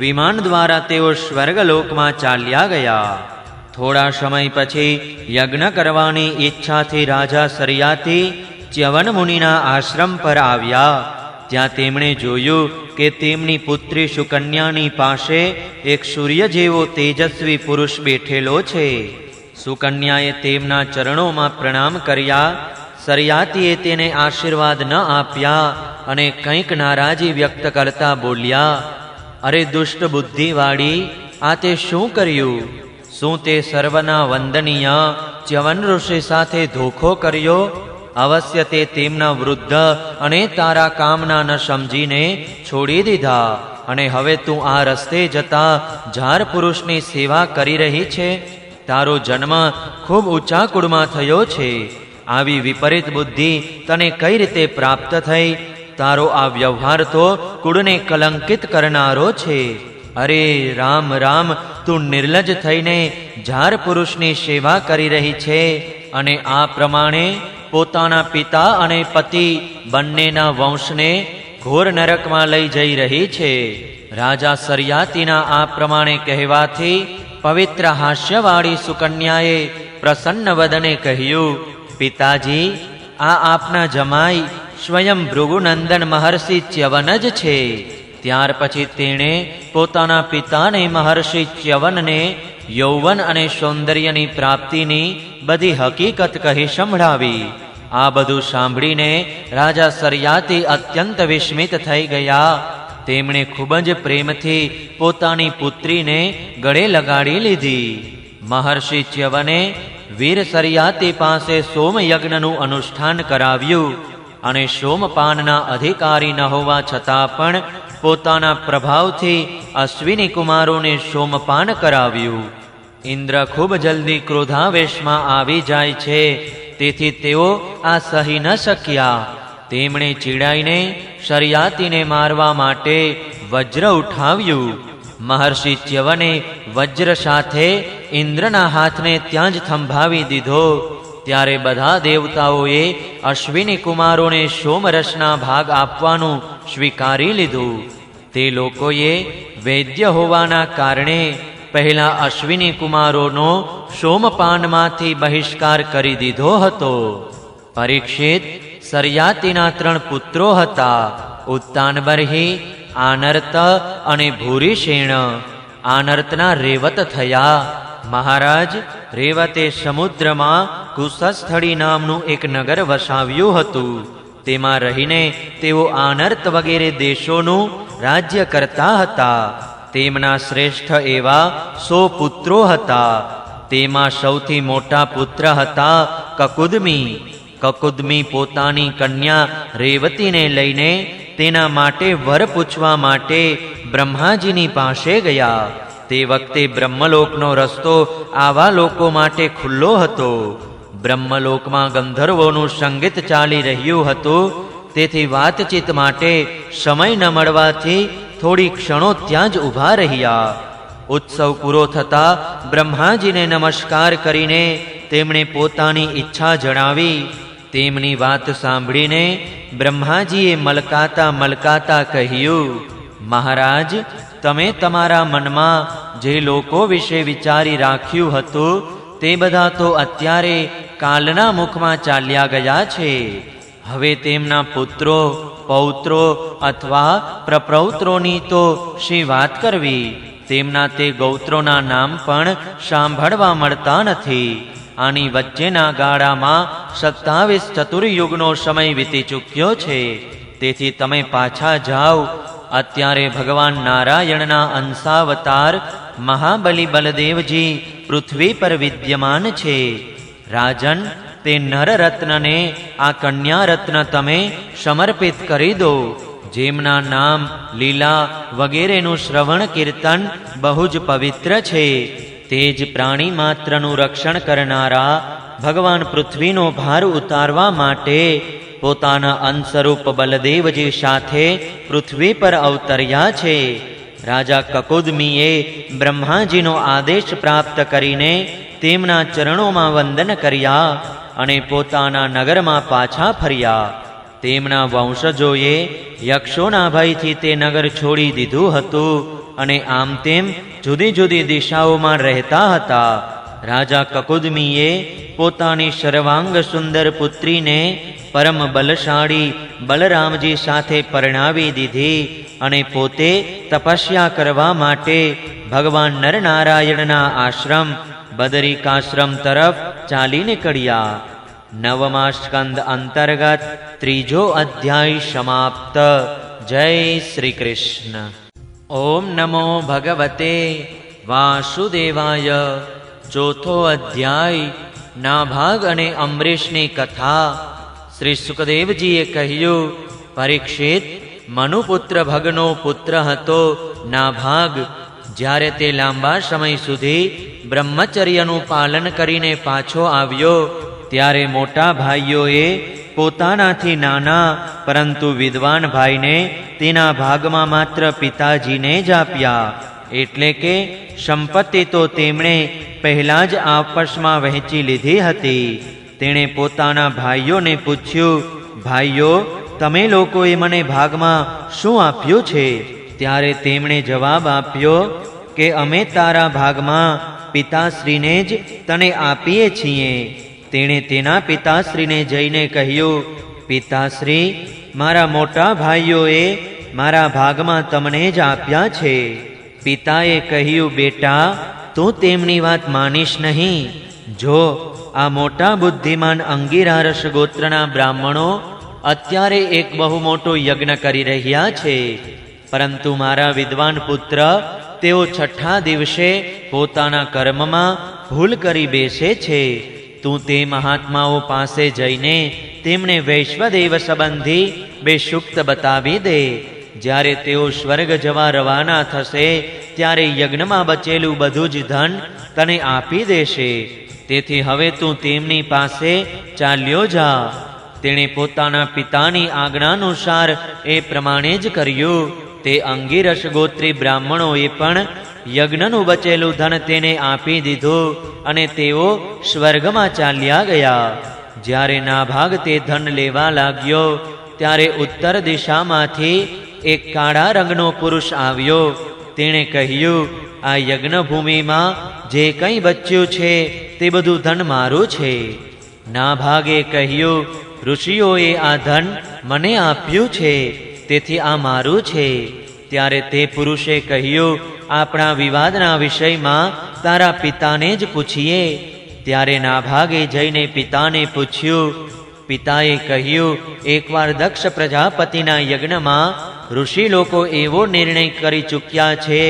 વિમાન દ્વારા તેઓ સ્વર્ગલોકમાં ચાલ્યા ગયા. થોડા સમય પછી યજ્ઞ કરવાની ઈચ્છાથી રાજા સરિયાતી ચ્યવન મુનિના આશ્રમ પર આવ્યા. ત્યાં તેમણે જોયું કે તેમની પુત્રી સુકન્યાની પાસે એક સૂર્ય જેવો તેજસ્વી પુરુષ બેઠેલો છે. સુકન્યાએ તેમના ચરણોમાં પ્રણામ કર્યા. સરિયાતીએ તેને આશીર્વાદ ન આપ્યા અને કંઈક નારાજી વ્યક્ત કરતા બોલ્યા, અરે દુષ્ટ બુદ્ધિવાળી, આ તે શું કર્યું? શું તે સર્વના વંદનીય ચ્યવન ઋષિ સાથે ધોખો કર્યો? અવશ્ય તે તેમના વૃદ્ધ અને તારા કામના ન સમજીને છોડી દીધા અને હવે તું આ રસ્તે જતા ઝાર પુરુષની સેવા કરી રહી છે. તારો જન્મ ખૂબ ઊંચા કુળમાં થયો છે. આવી વિપરીત બુદ્ધિ તને કઈ રીતે પ્રાપ્ત થઈ? તારો આ વ્યવહાર તો કુળને કલંકિત કરનારો છે. અરે રામ રામ, તું નિર્લજ થઈને ઝાર પુરુષની સેવા કરી રહી છે અને આ પ્રમાણે પોતાના પિતા અને પતિ બંનેના વંશને ઘોર નરકમાં લઈ જઈ રહી છે. રાજા સરિયાતીના આ પ્રમાણે કહેવાથી પવિત્ર હાસ્યવાળી સુકન્યાએ પ્રસન્ન વદને કહ્યું, પિતાજી, આ આપના જમાઈ સ્વયં ભૃગુનંદન મહર્ષિ ચ્યવન જ છે. ત્યાર પછી તેણે પોતાના પિતાને મહર્ષિ ચ્યવનને યૌવન અને સૌંદર્યની પ્રાપ્તિની બધી હકીકત કહી સંભળાવી. આ બધું સાંભળીને રાજા સરિયાતી અત્યંત વિસ્મિત થઈ ગયા. તેમણે ખૂબ જ પ્રેમથી પોતાની પુત્રીને ગળે લગાડી લીધી. મહર્ષિ ચ્યવને વીર સરિયાતી પાસે સોમયજ્ઞનું અનુષ્ઠાન કરાવ્યું અને સોમપાનના અધિકારી ન હોવા છતાં પણ પોતાના પ્રભાવથી અશ્વિની કુમારોને સોમપાન કરાવ્યું. ઇન્દ્ર ખૂબ જલ્દી ક્રોધાવેશમાં આવી જાય છે, તેથી તેઓ આ સહી ન શક્યા. તેમણે ચીડાઈને સરિયાતીને મારવા માટે વજ્ર ઉઠાવ્યું. મહર્ષિ ચ્યવને વજ્ર સાથે ઇન્દ્રના હાથને ત્યાં જ થંભાવી દીધો. ત્યારે બધા દેવતાઓએ અશ્વિની કુમારોને સોમરસના ભાગ આપવાનું સ્વીકારી લીધું. તે લોકોએ વૈદ્ય હોવાના કારણે પહેલા અશ્વિની કુમારોનો સોમપાનમાંથી બહિષ્કાર કરી દીધો હતો. પરીક્ષિત સરિયાતીના 3 પુત્રો હતા, ઉત્તાનબર્હિ, આનર્ત અને ભૂરિશેણ. આનર્તના રેવત થયા. મહારાજ, રેવતે સમુદ્રમાં કુશસ્થળી નામનું એક નગર વસાવ્યું હતું. તેમાં રહીને તેઓ આનર્ત વગેરે દેશોનું રાજ્ય કરતા હતા. તેમના શ્રેષ્ઠ એવા 100 પુત્રો હતા. તેમાં સૌથી મોટા પુત્ર હતા કકુદમી. કકુદમી પોતાની કન્યા રેવતીને લઈને તેના માટે વર પૂછવા માટે બ્રહ્માજીની પાસે ગયા. તે વખતે બ્રહ્મલોકનો રસ્તો આવા લોકો માટે ખુલ્લો હતો. બ્રહ્મલોકમાં ગંધર્વોનું સંગીત ચાલી રહ્યું હતું, તેથી વાતચીત માટે સમય ન મળવાથી થોડી ક્ષણો ત્યાં જ ઊભા રહ્યા. ઉત્સવ પૂરો થતા બ્રહ્માજીને નમસ્કાર કરીને તેમણે પોતાની ઈચ્છા જણાવી. તેમની વાત સાંભળીને બ્રહ્માજીએ મલકાતા મલકાતા કહ્યું, મહારાજ, તમે તમારા મનમાં જે લોકો વિશે વિચારી રાખ્યું હતું તે બધા તો અત્યારે કાલના મુખમાં ચાલ્યા ગયા છે. હવે તેમના પુત્રો, પૌત્રો અથવા પ્રપૌત્રોની તો શી વાત કરવી? તેમના તે ગૌત્રોના નામ પણ સાંભળવા મળતા નથી. આની વચ્ચેના ગાળામાં 27 ચતુર્યુગનો સમય વીતી ચૂક્યો છે. તેથી તમે પાછા જાઓ. અત્યારે ભગવાન નારાયણના અંશાવતાર મહાબલી બલદેવજી પૃથ્વી પર વિદ્યમાન છે. રાજન, તે નરરત્નને આ કન્યા રત્ન તમે સમર્પિત કરી દો. જેમના નામ, લીલા વગેરેનું શ્રવણ કીર્તન બહુ જ પવિત્ર છે. તે જ પ્રાણી માત્રનું રક્ષણ કરનારા ભગવાન પૃથ્વીનો ભાર ઉતારવા માટે પોતાના અંશ સ્વરૂપ બલદેવજી સાથે પૃથ્વી પર અવતર્યા છે. રાજા કકુદમીએ બ્રહ્માજીનો આદેશ પ્રાપ્ત કરીને તેમના ચરણોમાં વંદન કર્યા અને પોતાના નગરમાં પાછા ફર્યા. તેમના વંશજોએ યક્ષોના ભયથી તે નગર છોડી દીધું હતું અને આમ તેમ જુદી જુદી દિશાઓમાં રહેતા હતા. રાજા કકુદમીએ પોતાની સર્વાંગ સુંદર પુત્રીને પરમ બલશાળી બલરામજી સાથે પરણાવી દીધી અને પોતે તપસ્યા કરવા માટે ભગવાન નરનારાયણના આશ્રમ બદરિકાશ્રમ તરફ ચાલી નીકળ્યા. નવમા સ્કંદ અંતર્ગત ત્રીજો અધ્યાય સમાપ્ત. જય શ્રી કૃષ્ણ. ઓમ નમો ભગવતે વાસુદેવાય. ચોથો અધ્યાય નાભાગ અને અંબરીશની કથા. શ્રી સુખદેવજીએ કહ્યું, પરીક્ષિત, મનુપુત્ર ભગનો પુત્ર હતો નાભાગ. જ્યારે તે લાંબા સમય સુધી બ્રહ્મચર્યનું પાલન કરીને પાછો આવ્યો ત્યારે મોટા ભાઈઓએ પોતાનાથી નાના પરંતુ વિદ્વાન ભાઈને તેના ભાગમાં માત્ર પિતાજીને જ આપ્યા. એટલે કે સંપત્તિ તો તેમણે પહેલા જ આપસમાં વહેંચી લીધી હતી. તેણે પોતાના ભાઈઓને પૂછ્યું, ભાઈઓ, તમે લોકોએ મને ભાગમાં શું આપ્યું છે? ત્યારે તેમણે જવાબ આપ્યો કે અમે તારા ભાગમાં પિતાશ્રીને જ તને આપીએ છીએ. તેણે તેના પિતાશ્રીને જઈને કહ્યું, પિતાશ્રી, મારા મોટા ભાઈઓએ મારા ભાગમાં તમને જ આપ્યા છે. પિતાએ કહ્યું, બેટા, તું તેમની વાત માનીશ નહીં. જો આ મોટા બુદ્ધિમાન અંગિરારસ ગોત્રના બ્રાહ્મણો અત્યારે એક બહુ મોટો યજ્ઞ કરી રહ્યા છે, પરંતુ મારા વિદ્વાન પુત્ર તેઓ છઠ્ઠા દિવસે પોતાના કર્મમાં ભૂલ કરી બેસે છે. તું તે મહાત્માઓ પાસે જઈને તેમને વૈશ્વદેવ સંબંધી બે સૂક્ત બતાવી દે. જ્યારે તેઓ સ્વર્ગ જવા રવાના થશે ત્યારે યજ્ઞમાં બચેલું બધું જ ધન તને આપી દેશે. તેથી હવે તું તેમની પાસે ચાલ્યો જા. તેણે પોતાના પિતાની આજ્ઞાનુસાર એ પ્રમાણે જ કર્યું. તે અંગિરસ ગોત્રી બ્રાહ્મણોએ પણ યજ્ઞનું બચેલું ધન તેને આપી દીધું અને તેઓ સ્વર્ગમાં ચાલ્યા ગયા. જ્યારે નાભાગ તે ધન લેવા લાગ્યો ત્યારે ઉત્તર દિશામાંથી એક કાળા રંગનો પુરુષ આવ્યો. તેણે કહ્યું, આ યજ્ઞભૂમિમાં જે કંઈ બચ્યું છે તે બધું ધન મારું છે. નાભાગે કહ્યું, ઋષિઓએ આ ધન મને આપ્યું છે, તેથી આ મારું છે. ત્યારે તે પુરુષે કહ્યું, આપણા વિવાદના વિષયમાં તારા પિતાને જ પૂછીએ. ત્યારે નાભાગે જઈને પિતાને પૂછ્યું. પિતાએ કહ્યું, એકવાર દક્ષ પ્રજાપતિના યજ્ઞમાં ઋષિ લોકો એવો નિર્ણય કરી ચૂક્યા છે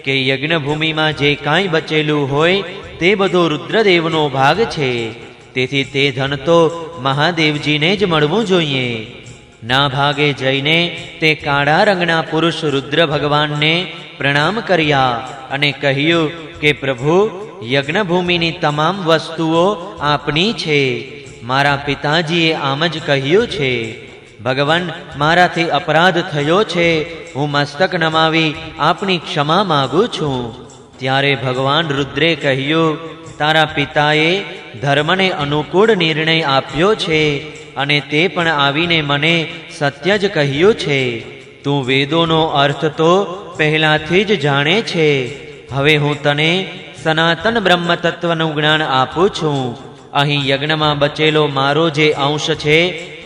કે યજ્ઞભૂમિમાં જે કાંઈ બચેલું હોય તે બધો રુદ્રદેવનો ભાગ છે. તેથી તે ધન તો મહાદેવજીને જ મળવું જોઈએ. નાભાગે જઈને તે કાળા રંગના પુરુષ રુદ્ર ભગવાનને પ્રણામ કર્યા અને કહ્યું કે પ્રભુ, યજ્ઞભૂમિની તમામ વસ્તુઓ આપની છે. મારા પિતાજીએ આમ જ કહ્યું છે. ભગવાન, મારાથી અપરાધ થયો છે. હું મસ્તક નમાવી આપની ક્ષમા માગું છું. ત્યારે ભગવાન રુદ્રે કહ્યું, તારા પિતાએ ધર્મને અનુકૂળ નિર્ણય આપ્યો છે અને તે પણ આવીને મને સત્ય જ કહ્યું છે. તું વેદોનો અર્થ તો પહેલાથી જ જાણે છે. હવે હું તને સનાતન બ્રહ્મ તત્વનું જ્ઞાન આપું છું. અહીં યજ્ઞમાં બચેલો મારો જે અંશ છે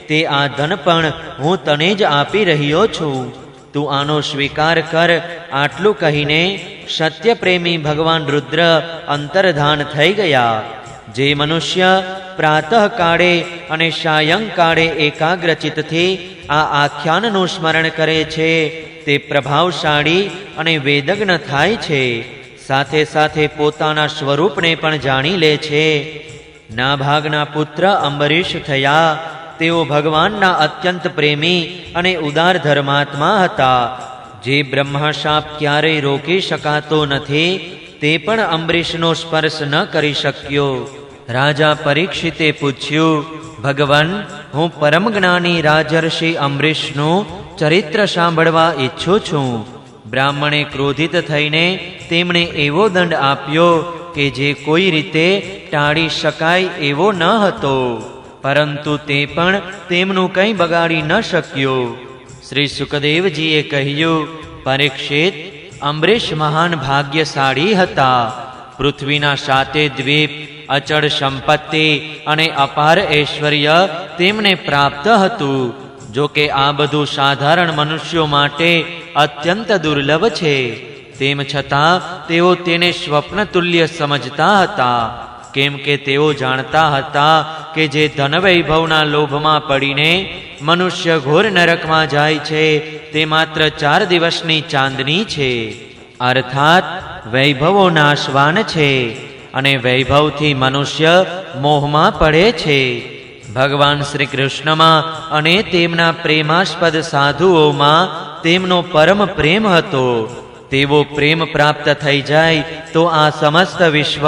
તે આ ધન પણ હું તને જ આપી રહ્યો છું. તું આનો સ્વીકાર કર. આટલું કહીને સત્યપ્રેમી ભગવાન રુદ્ર અંતર્ધાન થઈ ગયા. જે મનુષ્ય પ્રાતઃકાળે અને સાયંકાળે એકાગ્રચિત્તથી આ આખ્યાનનું સ્મરણ કરે છે તે પ્રભાવશાળી અને વેદજ્ઞ થાય છે. સાથે સાથે પોતાના સ્વરૂપને પણ જાણી લે છે. નાભાગના પુત્ર અંબરીશ થયા. તેઓ ભગવાનના અત્યંત પ્રેમી અને ઉદાર ધર્માત્મા હતા. જે બ્રહ્માશાપ ક્યારેય રોકી શકાતો નથી તે પણ અંબરીશનો સ્પર્શ ન કરી શક્યો. રાજા પરીક્ષિતે પૂછ્યું, ભગવાન, હું પરમ જ્ઞાની રાજર્ષિ અંબરીશનું ચરિત્ર સાંભળવા ઈચ્છું છું. બ્રાહ્મણે ક્રોધિત થઈને તેમણે એવો દંડ આપ્યો કે જે કોઈ રીતે ટાળી શકાય એવો ન હતો, પરંતુ તે પણ તેમનું કંઈ બગાડી ન શક્યો. શ્રી સુખદેવજીએ કહ્યું, પરીક્ષિત, અંબરીશ મહાન ભાગ્યશાળી હતા. પૃથ્વીના સાતે દ્વીપ, અચળ સંપત્તિ અને અપાર ઐશ્વર્ય તેમને પ્રાપ્ત હતું. જો કે આ બધું સાધારણ મનુષ્યો માટે અત્યંત દુર્લભ છે, તેમ છતાં તેઓ તેને સ્વપ્ન તુલ્ય સમજતા હતા. કેમ કે તેઓ જાણતા હતા કે જે ધન વૈભવના લોભમાં પડીને મનુષ્ય ઘોર નરકમાં જાય છે તે માત્ર 4 દિવસની ચાંદની છે. અર્થાત વૈભવો નાશવાન છે અને વૈભવથી મનુષ્ય મોહમાં પડે છે. ભગવાન શ્રી કૃષ્ણમાં અને તેમના પ્રેમાસ્પદ સાધુઓમાં તેમનો પરમ પ્રેમ હતો. તેવો પ્રેમ પ્રાપ્ત થઈ જાય તો આ સમસ્ત વિશ્વ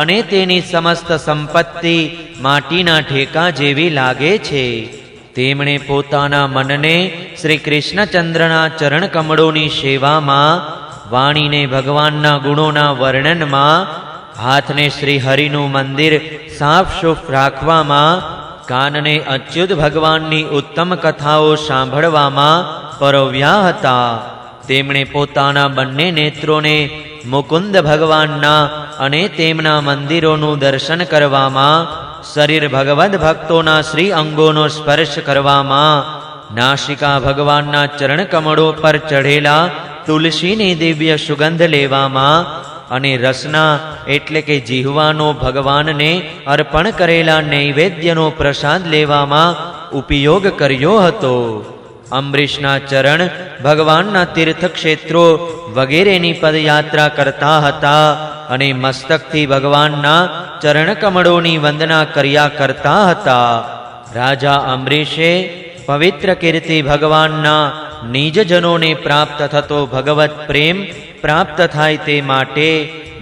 અને તેની સમસ્ત સંપત્તિ માટીના ઠેકા જેવી લાગે છે. તેમણે પોતાના મનને શ્રી કૃષ્ણચંદ્રના ચરણ કમળોની સેવામાં, વાણીને ભગવાનના ગુણોના વર્ણનમાં, હાથને શ્રી હરિનું મંદિર સાફ શુફ રાખવામાં, કાનને અચ્યુત ભગવાનની ઉત્તમ કથાઓ સાંભળવામાં પરોવ્યા હતા. તેમણે પોતાના બંને નેત્રોને મુકુંદ ભગવાનના અને તેમના મંદિરોનું દર્શન કરવામાં, શરીર ભગવદ ભક્તોના શ્રી અંગોનો સ્પર્શ કરવામાં, નાસિકા ભગવાનના ચરણ કમળો પર ચઢેલા તુલસીની દિવ્ય સુગંધ લેવામાં અને રસના એટલે કે જીહવાનો ભગવાનને અર્પણ કરેલા નૈવેદ્યનો પ્રસાદ લેવામાં ઉપયોગ કર્યો હતો. અંબરીશના ચરણ ભગવાનના તીર્થક્ષેત્રો વગેરેની પદયાત્રા કરતા હતા અને મસ્તકથી ભગવાનના ચરણ કમળોની વંદના કર્યા કરતા હતા. રાજા અંબરીશે પવિત્ર કીર્તિ ભગવાનના નિજજનોને પ્રાપ્ત થતો ભગવત પ્રેમ પ્રાપ્ત થાય તે માટે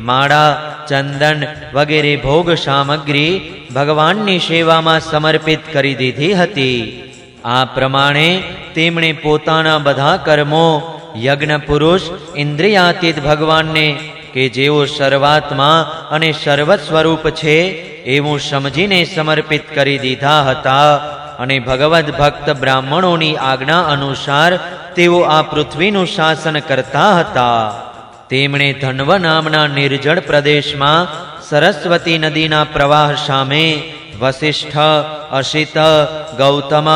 માળા, ચંદન વગેરે ભોગ સામગ્રી ભગવાનની સેવામાં સમર્પિત કરી દીધી હતી. આ પ્રમાણે તેમણે પોતાના બધા કર્મો યજ્ઞ પુરુષ ઇન્દ્રિયાતીત ભગવાનને કે જેઓ સર્વાત્મા અને સર્વ સ્વરૂપ છે એવું સમજીને સમર્પિત કરી દીધા હતા. અને ભગવદ ભક્ત બ્રાહ્મણોની આજ્ઞા અનુસાર તેઓ આ પૃથ્વીનું શાસન કરતા હતા. તેમણે ધન્વ નામના નિર્જળ પ્રદેશમાં સરસ્વતી નદીના પ્રવાહ સામે વસિષ્ઠ, અશિત, ગૌતમ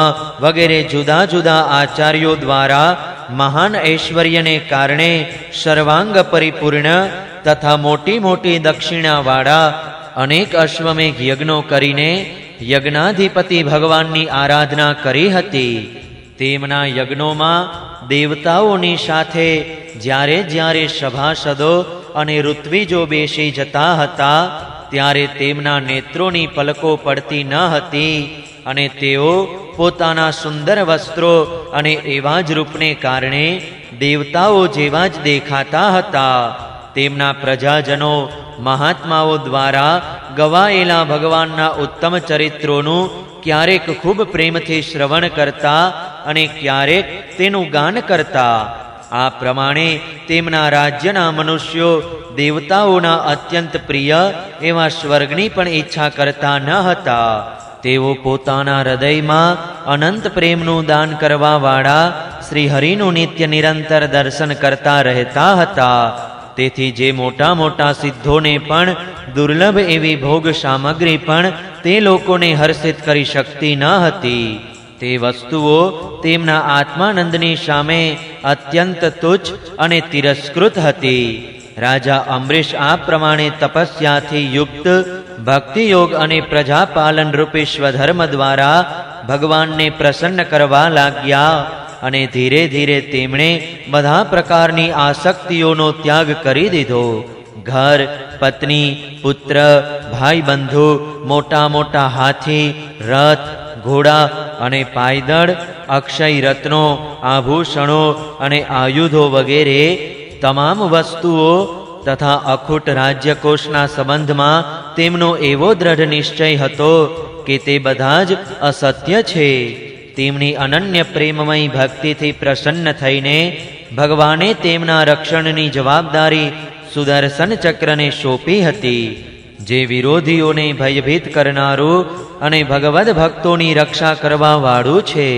વગેરે જુદા જુદા આચાર્યો દ્વારા મહાન ઐશ્વર્યને કારણે સર્વાંગ પરિપૂર્ણ તથા મોટી મોટી દક્ષિણાવાળા અનેક અશ્વમેઘ યજ્ઞો કરીને યજ્ઞાધિપતિ ભગવાનની આરાધના કરી હતી. તેમના યજ્ઞોમાં દેવતાઓની સાથે જ્યારે જ્યારે સભાસદો અને ઋત્વિજો બેસી જતા હતા ત્યારે તેમના નેત્રોની પલકો પડતી ન હતી અને તેઓ પોતાના સુંદર વસ્ત્રો અને એવા જ રૂપને કારણે દેવતાઓ જેવા જ દેખાતા હતા. તેમના પ્રજાજનો મહાત્માઓ દ્વારા ગવાયેલા ભગવાનના ઉત્તમ ચરિત્રોનું ક્યારેક ખૂબ પ્રેમથી શ્રવણ કરતા અને ક્યારેક તેનું ગાન કરતા. આ પ્રમાણે તેમના રાજ્યના મનુષ્યો દેવતાઓના અત્યંત પ્રિય એવા સ્વર્ગની પણ ઈચ્છા કરતા ન હતા. તેઓ પોતાના હૃદયમાં અનંત પ્રેમનું દાન કરવાવાળા શ્રી હરિનું નિત્ય નિરંતર દર્શન કરતા રહેતા હતા. તેથી જે મોટા મોટા સિદ્ધોને પણ દુર્લભ એવી ભોગ સામગ્રી પણ તે લોકોને હર્ષિત કરી શકતી ન હતી. તે વસ્તુઓ તેમના આત્માનંદની સામે અત્યંત તુચ્છ અને તિરસ્કૃત હતી. રાજા અંબરીશ આ પ્રમાણે તપસ્યાથી યુક્ત ભક્તિયોગ અને પ્રજાપાલન રૂપી સ્વધર્મ દ્વારા ભગવાનને પ્રસન્ન કરવા લાગ્યા અને ધીરે ધીરે તેમણે બધા પ્રકારની આસક્તિઓનો ત્યાગ કરી દીધો. ઘર, પત્ની, પુત્ર, ભાઈ બંધુ, મોટા મોટા હાથી, રથ, ઘોડા અને પાયદળ, અક્ષય રત્નો, આભૂષણો અને આયુધો વગેરે તમામ વસ્તુઓ તથા અખૂટ રાજ્યકોષના સંબંધમાં તેમનો એવો દ્રઢ નિશ્ચય હતો કે તે બધા જ અસત્ય છે. તેમની અનન્ય પ્રેમમય ભક્તિથી પ્રસન્ન થઈને ભગવાને તેમના રક્ષણની જવાબદારી સુદર્શન ચક્રને સોંપી હતી, જે વિરોધીઓને ભયભીત કરનારું અને ભગવદ્ ભક્તોની રક્ષા કરવા વાળું છે.